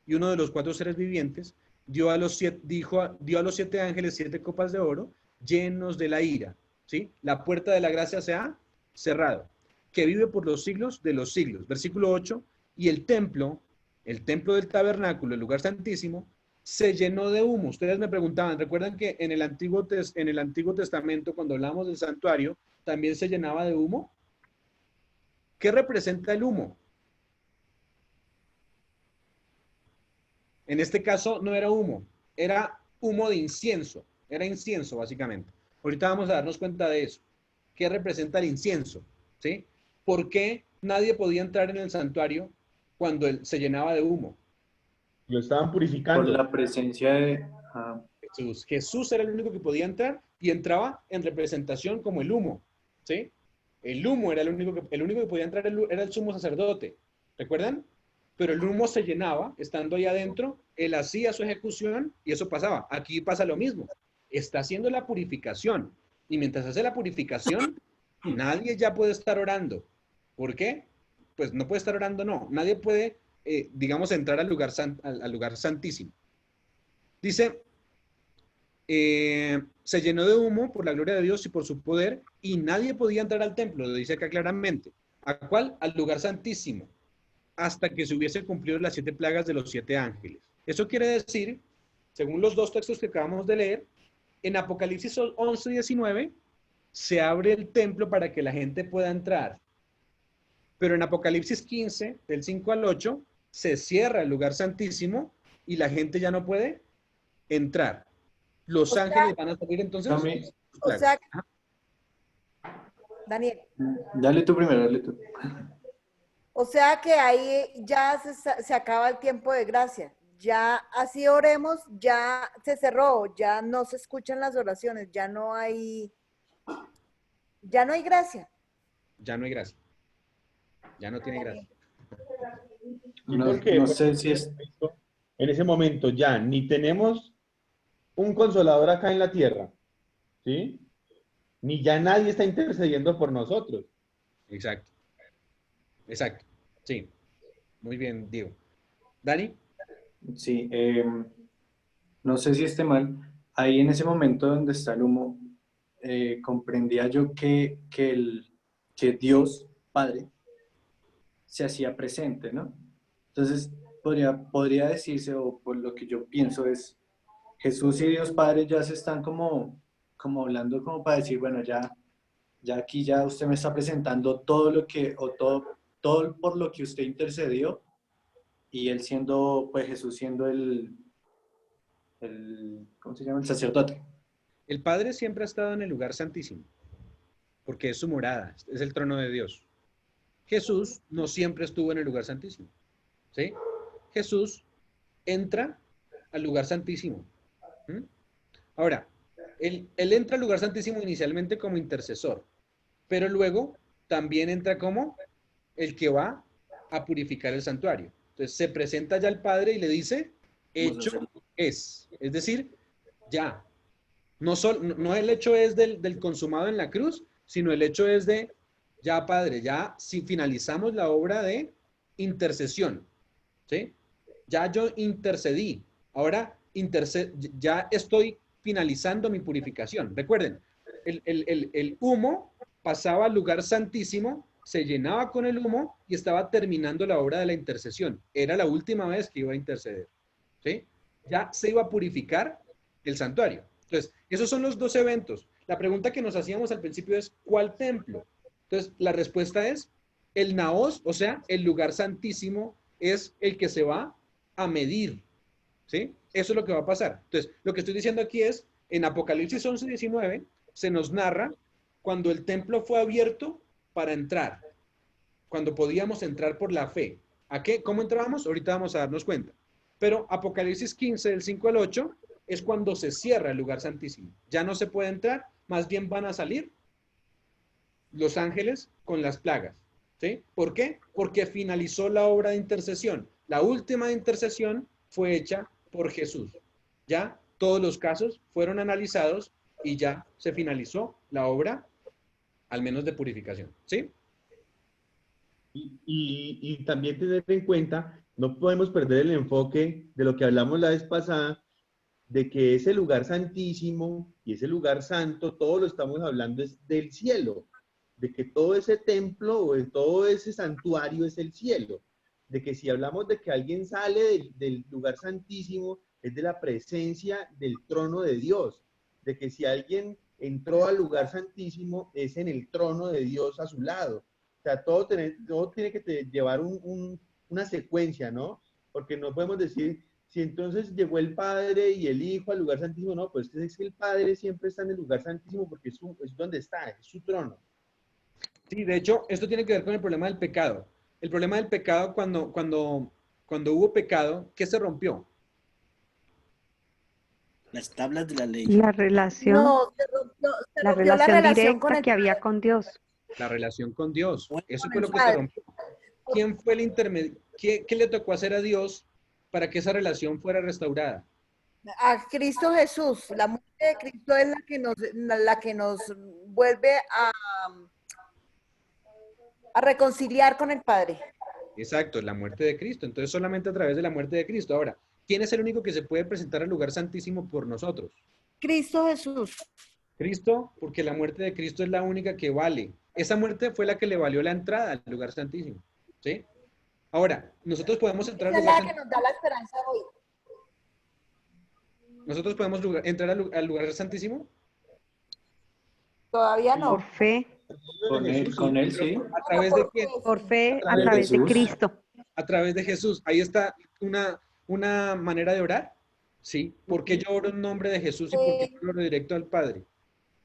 Y uno de los 4 seres vivientes dio a los 7 ángeles 7 copas de oro llenos de la ira, ¿sí? La puerta de la gracia se ha cerrado, que vive por los siglos de los siglos. Versículo 8, y el templo del tabernáculo, el lugar santísimo, se llenó de humo. Ustedes me preguntaban, ¿recuerdan que en el Antiguo Testamento, cuando hablamos del santuario, también se llenaba de humo? ¿Qué representa el humo? En este caso no era humo, era humo de incienso, era incienso básicamente. Ahorita vamos a darnos cuenta de eso. ¿Qué representa el incienso? ¿Sí? ¿Por qué nadie podía entrar en el santuario cuando se llenaba de humo? Lo estaban purificando. Por la presencia de Jesús. Jesús era el único que podía entrar y entraba en representación como el humo, ¿sí? El humo era el único que podía entrar, era el sumo sacerdote, ¿recuerdan? Pero el humo se llenaba, estando ahí adentro, él hacía su ejecución y eso pasaba. Aquí pasa lo mismo, está haciendo la purificación y mientras hace la purificación, nadie ya puede estar orando. ¿Por qué? Pues no puede estar orando, no. Nadie puede, digamos, entrar al lugar santísimo. Dice, se llenó de humo por la gloria de Dios y por su poder, y nadie podía entrar al templo, lo dice acá claramente. ¿A cuál? Al lugar santísimo, hasta que se hubiese cumplido las 7 plagas de los 7 ángeles. Eso quiere decir, según los 2 textos que acabamos de leer, en Apocalipsis 11 y 19, se abre el templo para que la gente pueda entrar. Pero en Apocalipsis 15, del 5 al 8, se cierra el lugar santísimo y la gente ya no puede entrar. Los ángeles van a salir entonces. O sea, Daniel. Dale tú primero, dale tú. O sea que ahí ya se acaba el tiempo de gracia. Ya así oremos, ya se cerró, ya no se escuchan las oraciones, ya no hay gracia. Ya no hay gracia. Ya no tiene gracia. No sé si es... En ese momento ya ni tenemos un consolador acá en la tierra, ¿sí? Ni ya nadie está intercediendo por nosotros. Exacto. Exacto. Sí. Muy bien, Diego. ¿Dani? Sí. No sé si esté mal. Ahí en ese momento donde está el humo, comprendía yo que Dios, Padre, se hacía presente, ¿no? Entonces, podría decirse, o por lo que yo pienso es, Jesús y Dios Padre ya se están como hablando como para decir, bueno, ya aquí ya usted me está presentando todo lo que, o todo por lo que usted intercedió, y él siendo, pues Jesús siendo el ¿cómo se llama? El sacerdote. El Padre siempre ha estado en el lugar santísimo, porque es su morada, es el trono de Dios. Jesús no siempre estuvo en el lugar santísimo, ¿sí? Jesús entra al lugar santísimo. Ahora, él entra al lugar santísimo inicialmente como intercesor, pero luego también entra como el que va a purificar el santuario. Entonces se presenta ya al Padre y le dice, hecho es. Es decir, ya. No el hecho es del consumado en la cruz, sino el hecho es de, ya Padre, ya si finalizamos la obra de intercesión, ¿sí? Ya yo intercedí, ahora ya estoy finalizando mi purificación. Recuerden, el humo pasaba al lugar santísimo, se llenaba con el humo y estaba terminando la obra de la intercesión. Era la última vez que iba a interceder, ¿sí? Ya se iba a purificar el santuario. Entonces, esos son los dos eventos. La pregunta que nos hacíamos al principio es, ¿cuál templo? Entonces, la respuesta es, el naos, o sea, el lugar santísimo, es el que se va a medir, ¿sí? Eso es lo que va a pasar. Entonces, lo que estoy diciendo aquí es, en Apocalipsis 11:19, se nos narra cuando el templo fue abierto para entrar, cuando podíamos entrar por la fe. ¿A qué? ¿Cómo entrábamos? Ahorita vamos a darnos cuenta. Pero Apocalipsis 15, del 5 al 8, es cuando se cierra el lugar santísimo. Ya no se puede entrar, más bien van a salir los ángeles con las plagas, ¿sí? ¿Por qué? Porque finalizó la obra de intercesión. La última intercesión fue hecha por Jesús. Ya todos los casos fueron analizados y ya se finalizó la obra, al menos de purificación, ¿sí? Y también tener en cuenta, no podemos perder el enfoque de lo que hablamos la vez pasada, de que ese lugar santísimo y ese lugar santo, todo lo estamos hablando es del cielo, de que todo ese templo o de todo ese santuario es el cielo, de que si hablamos de que alguien sale del lugar santísimo, es de la presencia del trono de Dios, de que si alguien entró al lugar santísimo, es en el trono de Dios a su lado. O sea, todo tiene que llevar una secuencia, ¿no? Porque no podemos decir, si entonces llegó el Padre y el Hijo al lugar santísimo, no, pues es que el Padre siempre está en el lugar santísimo porque es donde está, es su trono. Sí, de hecho, esto tiene que ver con el problema del pecado. El problema del pecado, cuando hubo pecado, ¿qué se rompió? Las tablas de la ley. La relación, No, la rompió la relación relación directa con el que había con Dios. La relación con Dios. Eso fue el lo que se Padre. rompió. ¿Quién fue el intermedio? ¿Qué le tocó hacer a Dios para que esa relación fuera restaurada? A Cristo Jesús. La muerte de Cristo es la que nos vuelve a reconciliar con el Padre. Exacto, la muerte de Cristo. Entonces, solamente a través de la muerte de Cristo. Ahora, ¿quién es el único que se puede presentar al lugar santísimo por nosotros? Cristo Jesús. Cristo, porque la muerte de Cristo es la única que vale. Esa muerte fue la que le valió la entrada al lugar santísimo, ¿sí? Ahora, nosotros podemos entrar al Esa es lugar la que nos da la esperanza hoy. ¿Nosotros podemos entrar al lugar santísimo? Todavía no. Por fe. Con él, sí. ¿A través de quién? Por fe, a de través de Jesús. Cristo. A través de Jesús. Ahí está una manera de orar. Sí. ¿Por qué yo oro en nombre de Jesús y por qué yo oro directo al Padre?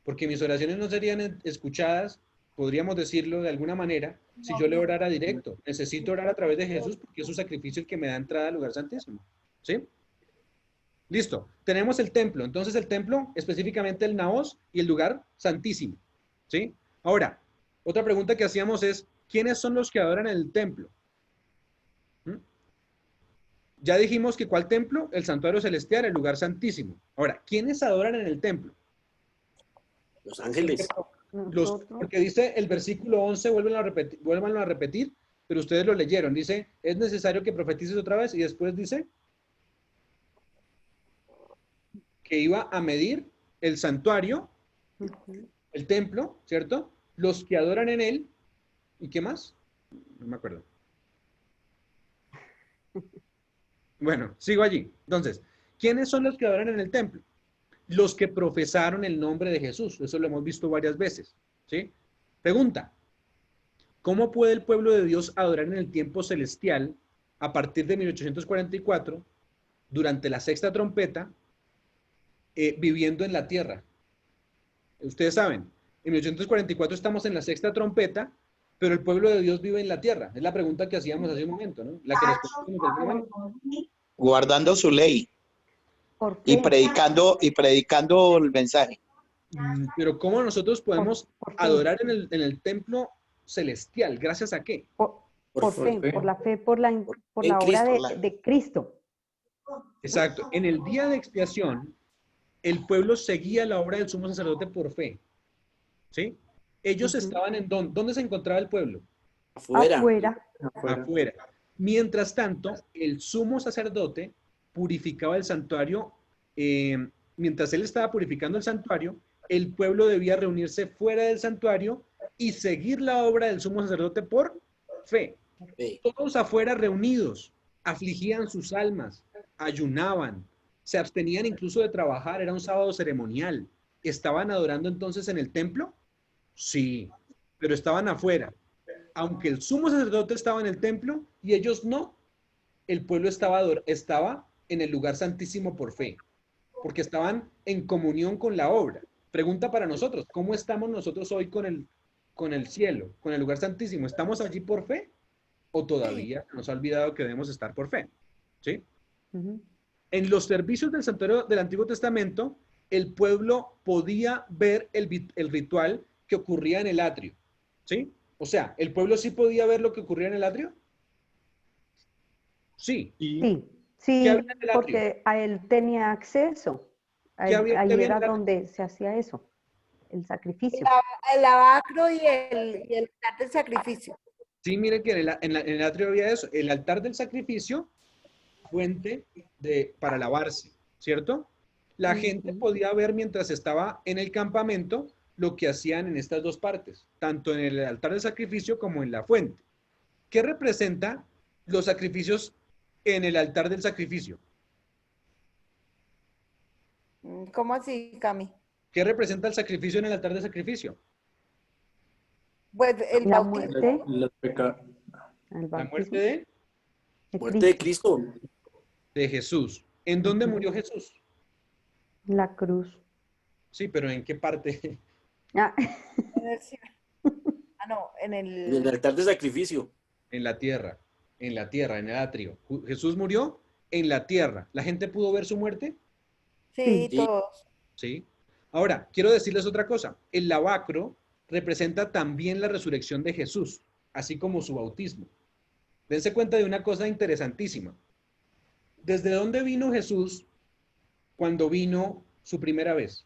Porque mis oraciones no serían escuchadas, podríamos decirlo de alguna manera, si yo le orara directo. Necesito orar a través de Jesús porque es su sacrificio el que me da entrada al lugar santísimo. ¿Sí? Listo. Tenemos el templo. Entonces el templo, específicamente el naos y el lugar santísimo. ¿Sí? Ahora, otra pregunta que hacíamos es, ¿quiénes son los que adoran en el templo? Ya dijimos que ¿cuál templo? El santuario celestial, el lugar santísimo. Ahora, ¿quiénes adoran en el templo? Los ángeles. Porque dice el versículo 11, vuélvanlo a repetir, pero ustedes lo leyeron. Dice, es necesario que profetices otra vez y después dice que iba a medir el santuario, el templo, ¿cierto? Los que adoran en él. ¿Y qué más? No me acuerdo. Bueno, sigo allí. Entonces, ¿quiénes son los que adoran en el templo? Los que profesaron el nombre de Jesús. Eso lo hemos visto varias veces, ¿sí? Pregunta, ¿cómo puede el pueblo de Dios adorar en el tiempo celestial a partir de 1844, durante la sexta trompeta, viviendo en la tierra? Ustedes saben, en 1844 estamos en la sexta trompeta, pero el pueblo de Dios vive en la tierra. Es la pregunta que hacíamos hace un momento, ¿no? La que respondimos de alguna manera. Guardando su ley ¿Por y qué? predicando el mensaje. Pero ¿cómo nosotros podemos ¿Por qué? adorar en el templo celestial? ¿Gracias a qué? Por fe, por la fe, por la obra de Cristo. Exacto. En el día de expiación, el pueblo seguía la obra del sumo sacerdote por fe. ¿Sí? Ellos estaban en ¿dónde se encontraba el pueblo? Afuera. Afuera. Mientras tanto, el sumo sacerdote purificaba el santuario. Mientras él estaba purificando el santuario, el pueblo debía reunirse fuera del santuario y seguir la obra del sumo sacerdote por fe. Todos afuera reunidos, afligían sus almas, ayunaban, se abstenían incluso de trabajar, era un sábado ceremonial. ¿Estaban adorando entonces en el templo? Sí, pero estaban afuera. Aunque el sumo sacerdote estaba en el templo y ellos no, el pueblo estaba en el lugar santísimo por fe, porque estaban en comunión con la obra. Pregunta para nosotros, ¿cómo estamos nosotros hoy con el cielo, con el lugar santísimo? ¿Estamos allí por fe o todavía nos ha olvidado que debemos estar por fe? ¿Sí? En los servicios del santuario del Antiguo Testamento, el pueblo podía ver el ritual que ocurría en el atrio. ¿Sí? O sea, ¿el pueblo sí podía ver lo que ocurría en el atrio? Sí. Sí, porque a él tenía acceso. Ahí era donde se hacía eso, el sacrificio. El lavacro y el altar del sacrificio. Sí, miren que en el atrio había eso. El altar del sacrificio, fuente para lavarse, ¿cierto? La gente podía ver mientras estaba en el campamento lo que hacían en estas dos partes, tanto en el altar del sacrificio como en la fuente. ¿Qué representa los sacrificios en el altar del sacrificio? ¿Cómo así, Cami? ¿Qué representa el sacrificio en el altar del sacrificio? Pues el bautismo. La muerte de muerte de Cristo. De Jesús. ¿En dónde murió Jesús? La cruz. Sí, pero ¿en qué parte? En el altar de sacrificio. En la tierra, en el atrio. Jesús murió en la tierra. ¿La gente pudo ver su muerte? Sí, todos. Sí. Ahora, quiero decirles otra cosa. El lavacro representa también la resurrección de Jesús, así como su bautismo. Dense cuenta de una cosa interesantísima. ¿Desde dónde vino Jesús cuando vino su primera vez?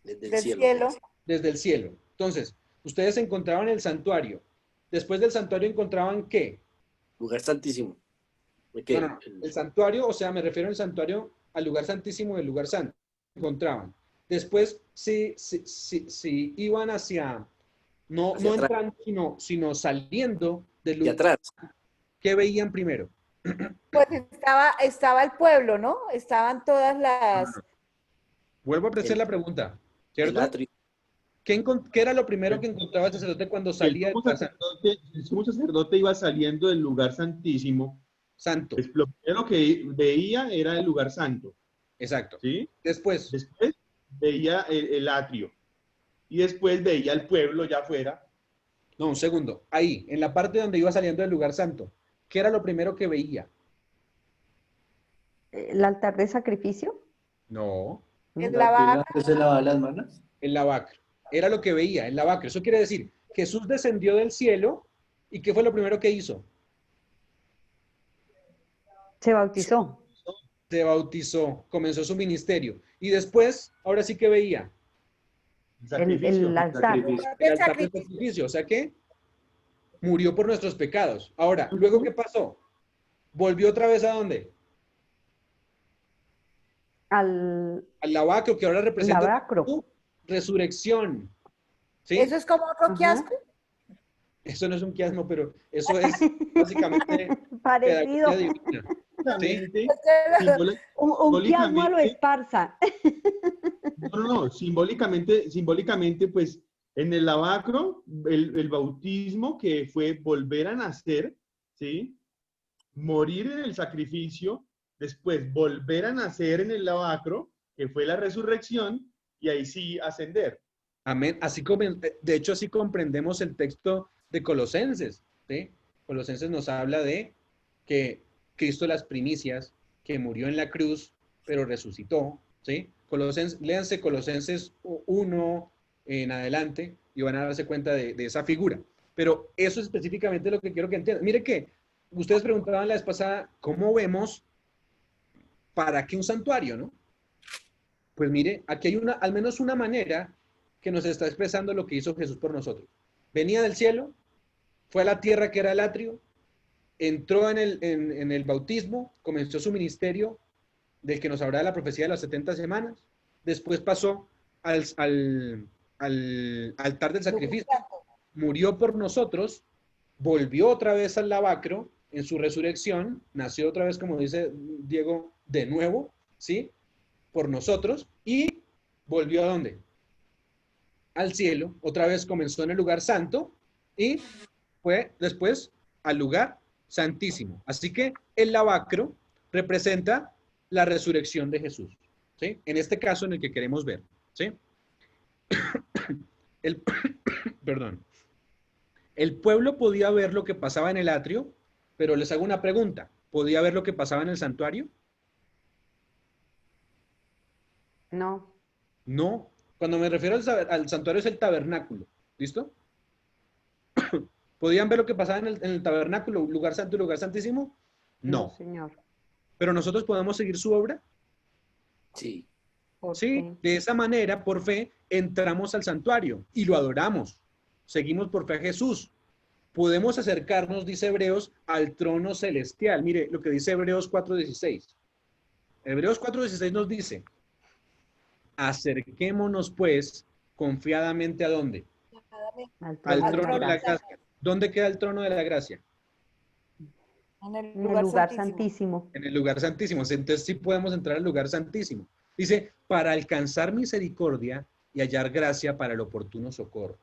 Desde el cielo. Desde el cielo. Entonces, ustedes encontraban el santuario. Después del santuario encontraban ¿qué? Lugar santísimo. No. El santuario, o sea, me refiero al santuario, al lugar santísimo del lugar santo. Encontraban. Después, si iban hacia entrando, sino saliendo del lugar. atrás. ¿Qué veían primero? Pues estaba el pueblo, ¿no? Estaban todas las... Vuelvo a hacer la pregunta, ¿cierto? ¿Qué era lo primero que encontraba el sacerdote cuando salía del lugar santo? El sumo sacerdote iba saliendo del lugar santísimo. Santo. Lo primero que veía era el lugar santo. Exacto. ¿Sí? Después veía el atrio. Y después veía el pueblo ya afuera. No, un segundo. Ahí, en la parte donde iba saliendo del lugar santo, ¿qué era lo primero que veía? ¿El altar de sacrificio? No. ¿El lavacro? ¿Se lavaba las manos? El lavacro. Era lo que veía, el lavacro. Eso quiere decir, Jesús descendió del cielo y ¿qué fue lo primero que hizo? Se bautizó. Se bautizó, comenzó su ministerio. Y después, ahora sí que veía. El altar. El altar del sacrificio. O sea que murió por nuestros pecados. Ahora, ¿luego qué pasó? ¿Volvió otra vez a dónde? Al lavacro, que ahora representa su resurrección. ¿Sí? ¿Eso es como otro quiasco? Eso no es un quiasmo, pero eso es básicamente parecido. ¿Sí? Un quiasmo a lo Esparza. No, simbólicamente, pues, en el lavacro, el bautismo, que fue volver a nacer, ¿sí? Morir en el sacrificio, después volver a nacer en el lavacro, que fue la resurrección, y ahí sí ascender. Amén. De hecho, así comprendemos el texto de Colosenses, ¿sí? Colosenses nos habla de que Cristo las primicias, que murió en la cruz, pero resucitó, ¿sí? Léanse Colosenses 1 en adelante y van a darse cuenta de esa figura. Pero eso es específicamente lo que quiero que entiendan. Mire que ustedes preguntaban la vez pasada, ¿cómo vemos para qué un santuario, no? Pues mire, aquí hay al menos una manera que nos está expresando lo que hizo Jesús por nosotros. Venía del cielo, fue a la tierra que era el atrio, entró en el bautismo, comenzó su ministerio del que nos habla de la profecía de las 70 semanas, después pasó al altar del sacrificio, murió por nosotros, volvió otra vez al lavacro en su resurrección, nació otra vez, como dice Diego, de nuevo, ¿sí? Por nosotros, y volvió ¿a dónde? Al cielo, otra vez comenzó en el lugar santo y fue después al lugar santísimo. Así que el lavacro representa la resurrección de Jesús, ¿sí? En este caso en el que queremos ver, ¿sí? Perdón. El pueblo podía ver lo que pasaba en el atrio, pero les hago una pregunta. ¿Podía ver lo que pasaba en el santuario? No. No. Cuando me refiero al santuario es el tabernáculo. ¿Listo? ¿Podían ver lo que pasaba en el tabernáculo, lugar santo y lugar santísimo? No. No, señor. ¿Pero nosotros podemos seguir su obra? Sí. Sí, de esa manera, por fe, entramos al santuario y lo adoramos. Seguimos por fe a Jesús. Podemos acercarnos, dice Hebreos, al trono celestial. Mire lo que dice Hebreos 4:16. Hebreos 4:16 nos dice, acerquémonos pues confiadamente ¿a dónde? Al trono de la gracia. ¿Dónde queda el trono de la gracia? En el lugar santísimo. En el lugar santísimo. Entonces sí podemos entrar al lugar santísimo. Dice, para alcanzar misericordia y hallar gracia para el oportuno socorro.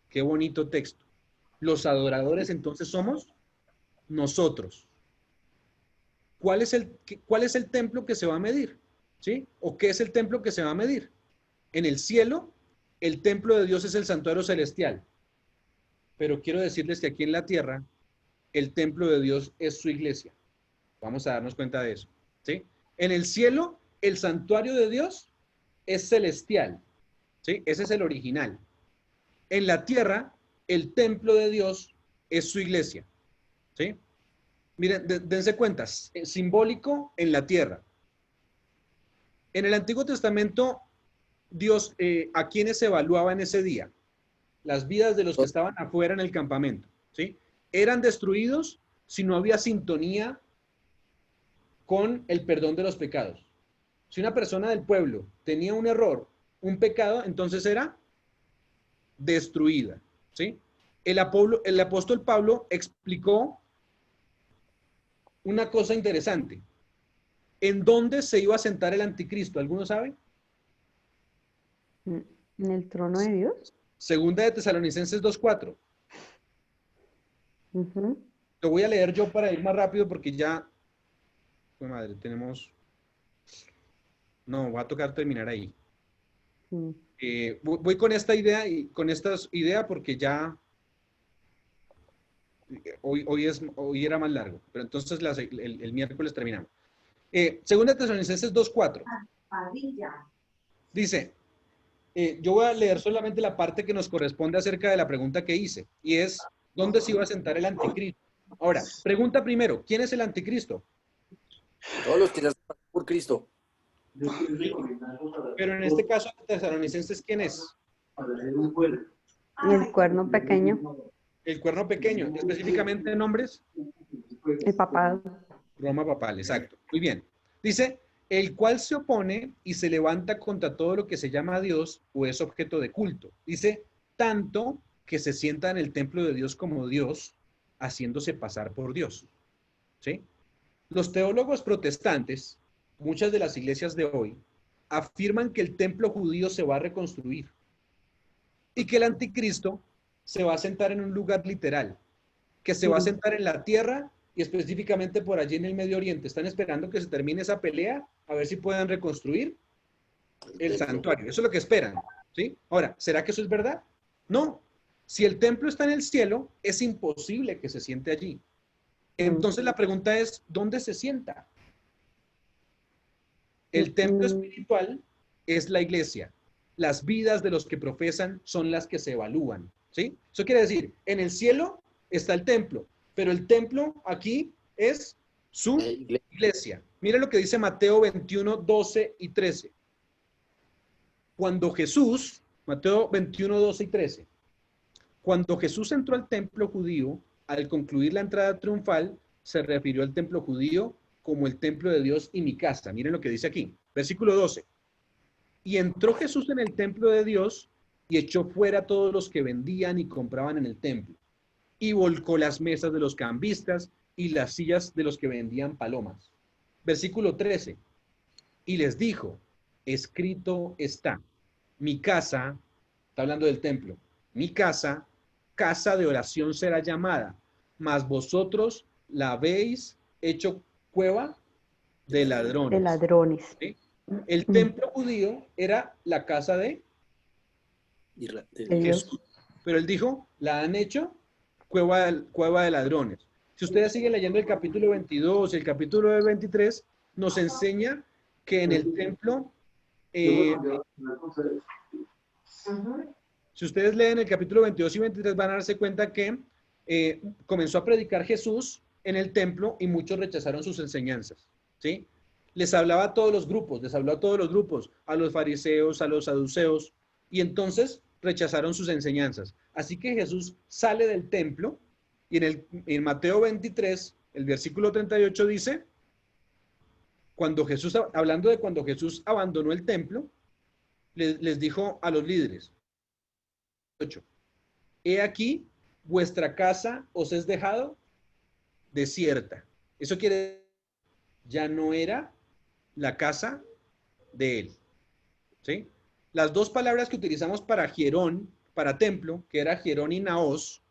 Qué bonito texto. Los adoradores entonces somos nosotros. ¿Cuál es el templo que se va a medir? ¿Sí? ¿O qué es el templo que se va a medir? En el cielo, el templo de Dios es el santuario celestial. Pero quiero decirles que aquí en la tierra, el templo de Dios es su iglesia. Vamos a darnos cuenta de eso. ¿Sí? En el cielo, el santuario de Dios es celestial. ¿Sí? Ese es el original. En la tierra, el templo de Dios es su iglesia. ¿Sí? Miren, dense cuenta, simbólico en la tierra. En el Antiguo Testamento, Dios, ¿a quiénes evaluaba en ese día? Las vidas de los que estaban afuera en el campamento. ¿Sí? Eran destruidos si no había sintonía con el perdón de los pecados. Si una persona del pueblo tenía un error, un pecado, entonces era destruida. ¿Sí? El apóstol Pablo explicó una cosa interesante. ¿En dónde se iba a sentar el anticristo? ¿Alguno sabe? ¿En el trono de Dios? Segunda de Tesalonicenses 2:4. Lo voy a leer yo para ir más rápido porque ya... Pues madre, tenemos... No, va a tocar terminar ahí. Voy con esta idea y con esta idea porque ya... Hoy era más largo, pero entonces el miércoles terminamos. Segunda de Tesalonicenses 2:4. Dice, yo voy a leer solamente la parte que nos corresponde acerca de la pregunta que hice, y es, ¿dónde se iba a sentar el anticristo? Ahora, pregunta primero, ¿quién es el anticristo? Todos los que ya están por Cristo. Pero en este caso, Tesalonicenses, ¿quién es? El cuerno pequeño. El cuerno pequeño, específicamente nombres. El papado. Roma papal, exacto. Muy bien. Dice, el cual se opone y se levanta contra todo lo que se llama Dios o es objeto de culto. Dice, tanto que se sienta en el templo de Dios como Dios, haciéndose pasar por Dios. ¿Sí? Los teólogos protestantes, muchas de las iglesias de hoy, afirman que el templo judío se va a reconstruir y que el anticristo se va a sentar en un lugar literal, que se va a sentar en la tierra y específicamente por allí en el Medio Oriente. ¿Están esperando que se termine esa pelea? A ver si pueden reconstruir. el santuario. Eso es lo que esperan, ¿sí? Ahora, ¿será que eso es verdad? No. Si el templo está en el cielo, es imposible que se siente allí. Entonces la pregunta es, ¿dónde se sienta? El templo espiritual es la iglesia. Las vidas de los que profesan son las que se evalúan, ¿sí? Eso quiere decir, en el cielo está el templo, pero el templo aquí es su iglesia. Mira lo que dice Mateo 21, 12 y 13. Cuando Jesús, Mateo 21, 12 y 13, cuando Jesús entró al templo judío, al concluir la entrada triunfal, se refirió al templo judío como el templo de Dios y mi casa. Miren lo que dice aquí, versículo 12. Y entró Jesús en el templo de Dios y echó fuera a todos los que vendían y compraban en el templo. Y volcó las mesas de los cambistas y las sillas de los que vendían palomas. Versículo 13. Y les dijo, escrito está, mi casa, está hablando del templo, mi casa, casa de oración será llamada, mas vosotros la habéis hecho cueva de ladrones. De ladrones. ¿Sí? El templo judío era la casa de Jesús, pero él dijo, la han hecho cueva de ladrones. Si ustedes siguen leyendo el capítulo 22 y el capítulo 23, nos enseña que en el templo, si ustedes leen el capítulo 22 y 23, van a darse cuenta que comenzó a predicar Jesús en el templo y muchos rechazaron sus enseñanzas, ¿sí? Les hablaba a todos los grupos, a los fariseos, a los saduceos, y entonces rechazaron sus enseñanzas. Así que Jesús sale del templo y en Mateo 23, el versículo 38 dice, hablando de cuando Jesús abandonó el templo, les dijo a los líderes, 8, he aquí, vuestra casa os es dejado desierta. Eso quiere decir, ya no era la casa de él, ¿sí? Las dos palabras que utilizamos para Jerón, para templo, que era Jerón y Naos,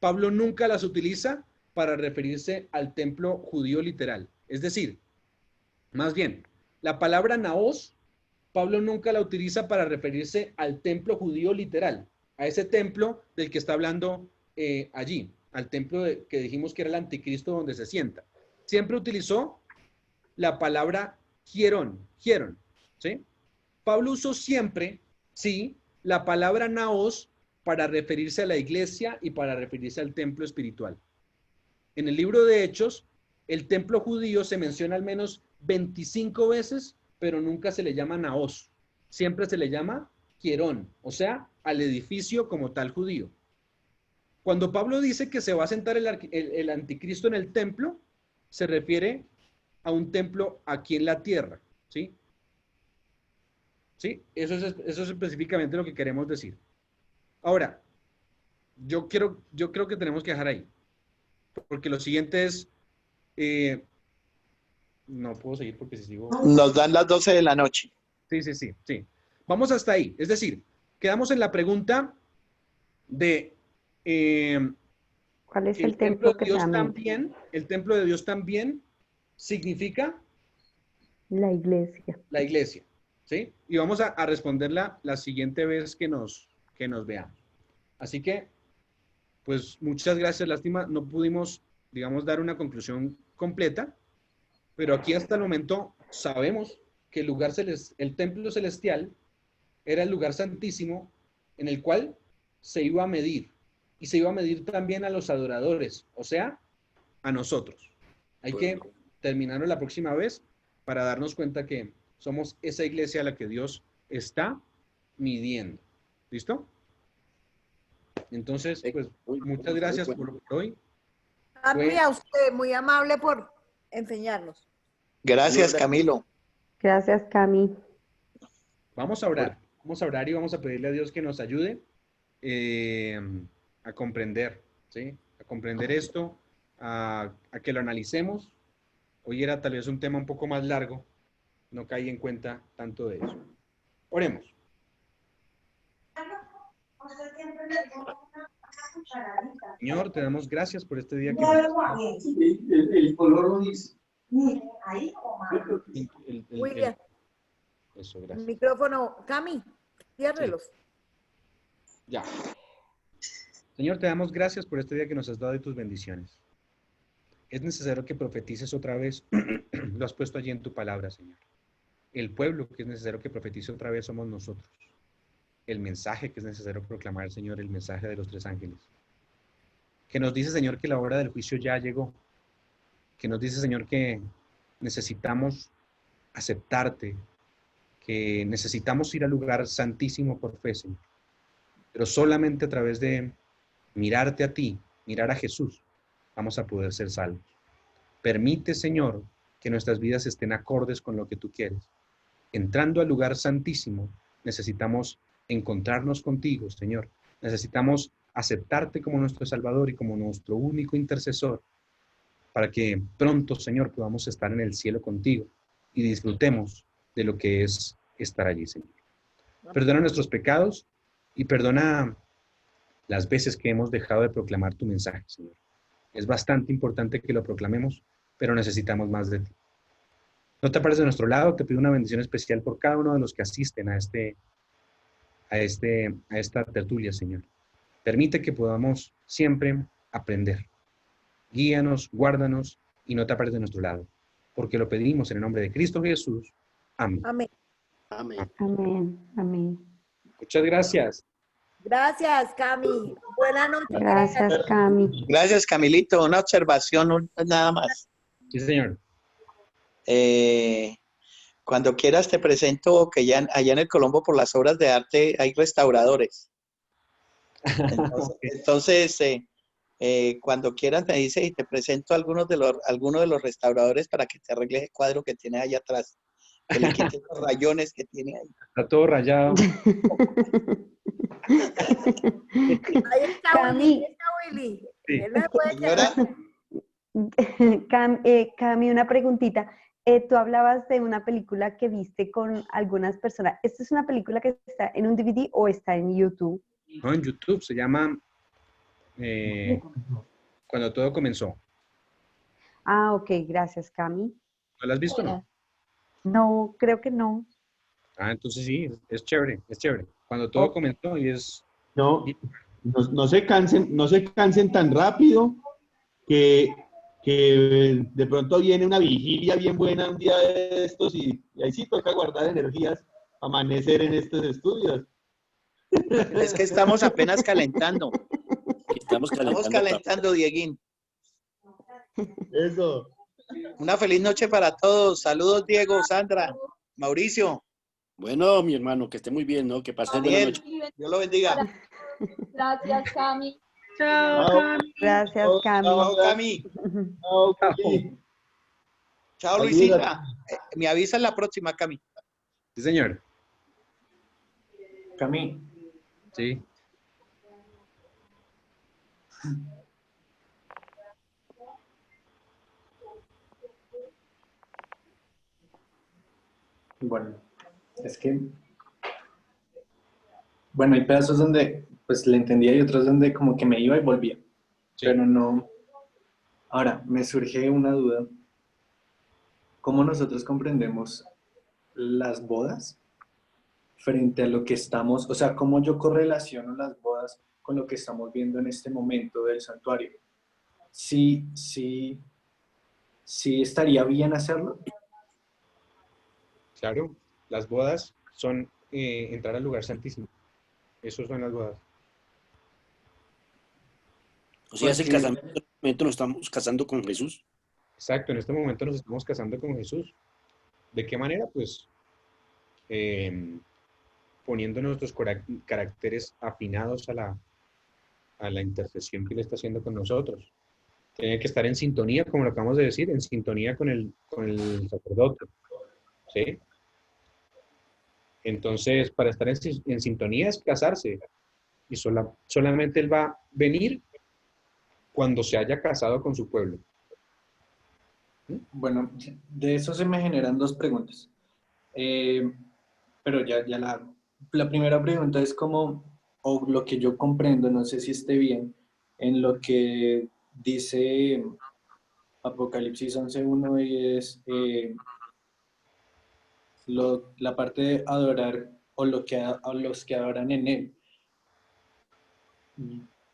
Pablo nunca las utiliza para referirse al templo judío literal. Es decir, más bien, la palabra Naos, Pablo nunca la utiliza para referirse al templo judío literal, a ese templo del que está hablando allí, al templo que dijimos que era el anticristo donde se sienta. Siempre utilizó la palabra Hierón, ¿sí? Pablo usó siempre, sí, la palabra Naos para referirse a la iglesia y para referirse al templo espiritual. En el libro de Hechos, el templo judío se menciona al menos 25 veces, pero nunca se le llama Naos. Siempre se le llama Hierón, o sea, al edificio como tal judío. Cuando Pablo dice que se va a sentar el anticristo en el templo, se refiere a un templo aquí en la tierra, ¿sí? ¿Sí? Eso es específicamente lo que queremos decir. Ahora, yo creo que tenemos que dejar ahí, porque lo siguiente es, no puedo seguir porque si sigo... Nos dan las 12 de la noche. Sí. Vamos hasta ahí. Es decir, quedamos en la pregunta de... ¿cuál es el templo de Dios también? El templo de Dios también significa la iglesia. La iglesia, ¿sí? Y vamos a responderla la siguiente vez que nos veamos. Así que, pues muchas gracias. Lástima, no pudimos, digamos, dar una conclusión completa, pero aquí hasta el momento sabemos que el templo celestial era el lugar santísimo en el cual se iba a medir. Y se iba a medir también a los adoradores, o sea, a nosotros. Hay que terminarlo la próxima vez para darnos cuenta que somos esa iglesia a la que Dios está midiendo. ¿Listo? Entonces, pues, muchas gracias por hoy. A usted, muy amable por enseñarnos. Gracias, Camilo. Gracias, Cami. Vamos a orar y vamos a pedirle a Dios que nos ayude a comprender, ¿sí? A comprender esto, a que lo analicemos. Hoy era tal vez un tema un poco más largo, no caí en cuenta tanto de eso. Oremos. Señor, te damos gracias por este día que el color lo dice. Eso, gracias. Micrófono, Cami, ciérrelos. Ya. Señor, te damos gracias por este día que nos has dado y tus bendiciones. Es necesario que profetices otra vez. Lo has puesto allí en tu palabra, Señor. El pueblo que es necesario que profetice otra vez somos nosotros. El mensaje que es necesario proclamar, Señor, el mensaje de los tres ángeles. Que nos dice, Señor, que la hora del juicio ya llegó. Que nos dice, Señor, que necesitamos aceptarte, que necesitamos ir al lugar santísimo por fe, Señor. Pero solamente a través de mirarte a ti, mirar a Jesús, vamos a poder ser salvos. Permite, Señor, que nuestras vidas estén acordes con lo que tú quieres. Entrando al lugar santísimo, necesitamos encontrarnos contigo, Señor. Necesitamos aceptarte como nuestro Salvador y como nuestro único intercesor, para que pronto, Señor, podamos estar en el cielo contigo y disfrutemos de lo que es estar allí, Señor. Perdona nuestros pecados y perdona las veces que hemos dejado de proclamar tu mensaje, Señor. Es bastante importante que lo proclamemos, pero necesitamos más de ti. No te apartes de nuestro lado, te pido una bendición especial por cada uno de los que asisten a esta tertulia, Señor. Permite que podamos siempre aprender. Guíanos, guárdanos y no te apartes de nuestro lado, porque lo pedimos en el nombre de Cristo Jesús. Amén. Amén. Amén. Amén. Amén. Muchas gracias. Gracias, Cami. Buenas noches. Gracias, Cami. Gracias, Camilito. Una observación, nada más. Sí, señor. Cuando quieras te presento que ya allá en el Colombo por las obras de arte hay restauradores. Entonces, cuando quieras me dices y te presento a algunos de los restauradores para que te arregles el cuadro que tienes allá atrás. Que le quites los rayones que tiene ahí. Está todo rayado. Ahí está Cami. Willy. Ahí está Willy. Sí. Él no puede Señora, Cami, una preguntita. Tú hablabas de una película que viste con algunas personas. ¿Esta es una película que está en un DVD o está en YouTube? No, en YouTube se llama Cuando todo comenzó. Ah, ok, gracias, Cami. ¿No la has visto, no? No, creo que no. Ah, entonces sí, es chévere, es chévere. Cuando todo comenzó y es... No se cansen tan rápido que de pronto viene una vigilia bien buena un día de estos y ahí sí toca guardar energías, amanecer en estos estudios. es que estamos apenas calentando. Estamos Estamos calentando, Dieguín. Eso. Una feliz noche para todos. Saludos, Diego, Sandra, Mauricio. Bueno, mi hermano, que esté muy bien, ¿no? Que pasen buena Daniel, noche. Dios lo bendiga. Gracias, Cami. Chao. Gracias, Cami. Chao, Cami. Chao, Cami. Chao, Luisita. Me avisas la próxima, Cami. Sí, señor. Cami, Sí. bueno, es que, bueno, hay pedazos donde pues le entendía y otros donde como que me iba y volvía, pero no. Ahora, me surge una duda. ¿Cómo nosotros comprendemos las bodas frente a lo que estamos, o sea, cómo yo correlaciono las bodas con lo que estamos viendo en este momento del santuario? Sí estaría bien hacerlo. Claro, las bodas son entrar al lugar santísimo. Eso son las bodas. O sea, es el casamiento, en este momento nos estamos casando con Jesús. Exacto, en este momento nos estamos casando con Jesús. ¿De qué manera? Pues poniendo nuestros caracteres afinados a la intercesión que Él está haciendo con nosotros. Tiene que estar en sintonía, como lo acabamos de decir, en sintonía con el sacerdote. ¿Sí? Entonces, para estar en sintonía es casarse. Y solamente Él va a venir cuando se haya casado con su pueblo. Bueno, de eso se me generan dos preguntas. Pero ya la hago. La primera pregunta es como, o lo que yo comprendo, no sé si esté bien, en lo que dice Apocalipsis 11:1 y es la parte de adorar o a los que adoran en Él.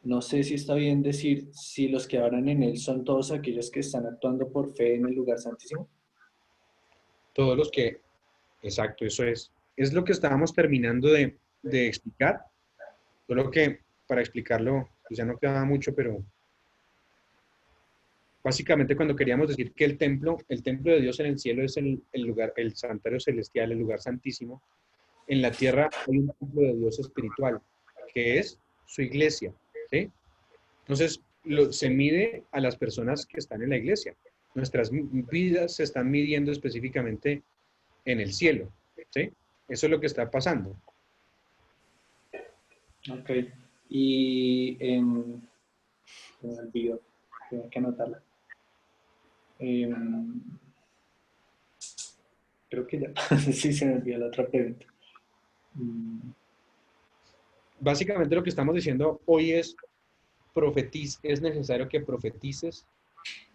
No sé si está bien decir si los que adoran en Él son todos aquellos que están actuando por fe en el lugar santísimo. Todos los que, exacto, eso es. Es lo que estábamos terminando de explicar. Solo que para explicarlo, pues ya no quedaba mucho, pero básicamente cuando queríamos decir que el templo de Dios en el cielo es el lugar, el santuario celestial, el lugar santísimo, en la tierra hay un templo de Dios espiritual, que es su iglesia, ¿sí? Entonces, se mide a las personas que están en la iglesia. Nuestras vidas se están midiendo específicamente en el cielo, ¿sí? Eso es lo que está pasando. Ok. Y se me olvidó, tengo que anotarla. Creo que ya. Sí, se me olvidó la otra pregunta. Básicamente lo que estamos diciendo hoy es es necesario que profetices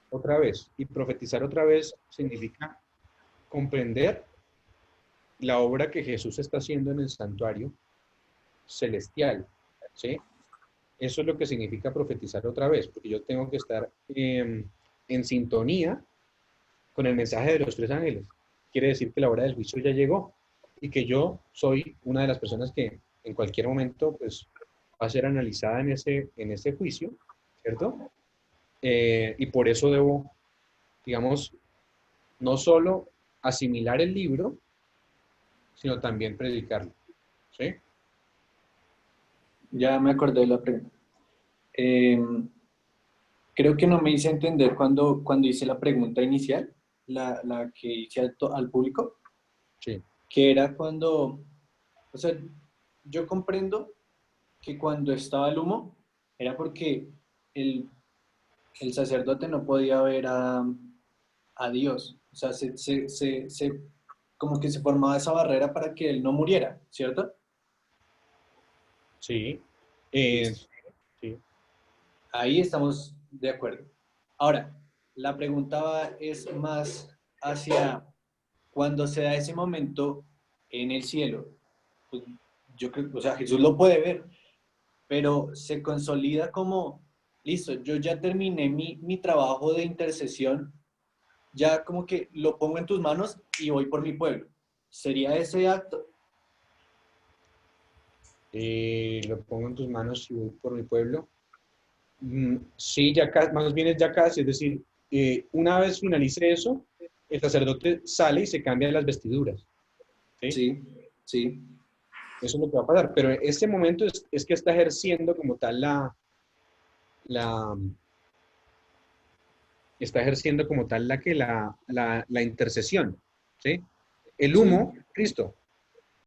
otra vez. Y profetizar otra vez significa comprender la obra que Jesús está haciendo en el santuario celestial, ¿sí? Eso es lo que significa profetizar otra vez, porque yo tengo que estar en sintonía con el mensaje de los tres ángeles. Quiere decir que la hora del juicio ya llegó y que yo soy una de las personas que en cualquier momento pues, va a ser analizada en ese juicio, ¿cierto? Y por eso debo, digamos, no solo asimilar el libro, sino también predicarlo, ¿sí? Ya me acordé de la pregunta. Creo que no me hice entender cuando hice la pregunta inicial, la que hice al público, Sí. que era cuando, o sea, yo comprendo que cuando estaba el humo era porque el sacerdote no podía ver a Dios, o sea, como que se formaba esa barrera para que él no muriera, ¿cierto? Sí. Sí. Ahí estamos de acuerdo. Ahora, la pregunta es más hacia cuando se da ese momento en el cielo. Pues, yo creo, o sea, Jesús lo puede ver, pero se consolida como, listo, yo ya terminé mi trabajo de intercesión, ya como que lo pongo en tus manos y voy por mi pueblo. ¿Sería ese acto? Lo pongo en tus manos y voy por mi pueblo. Sí, ya más bien es ya casi, es decir, una vez finalice eso, el sacerdote sale y se cambia las vestiduras. ¿Sí? Sí, sí. Eso es lo que va a pasar, pero este momento es que está ejerciendo como tal está ejerciendo como tal la intercesión, ¿sí? El humo, Cristo,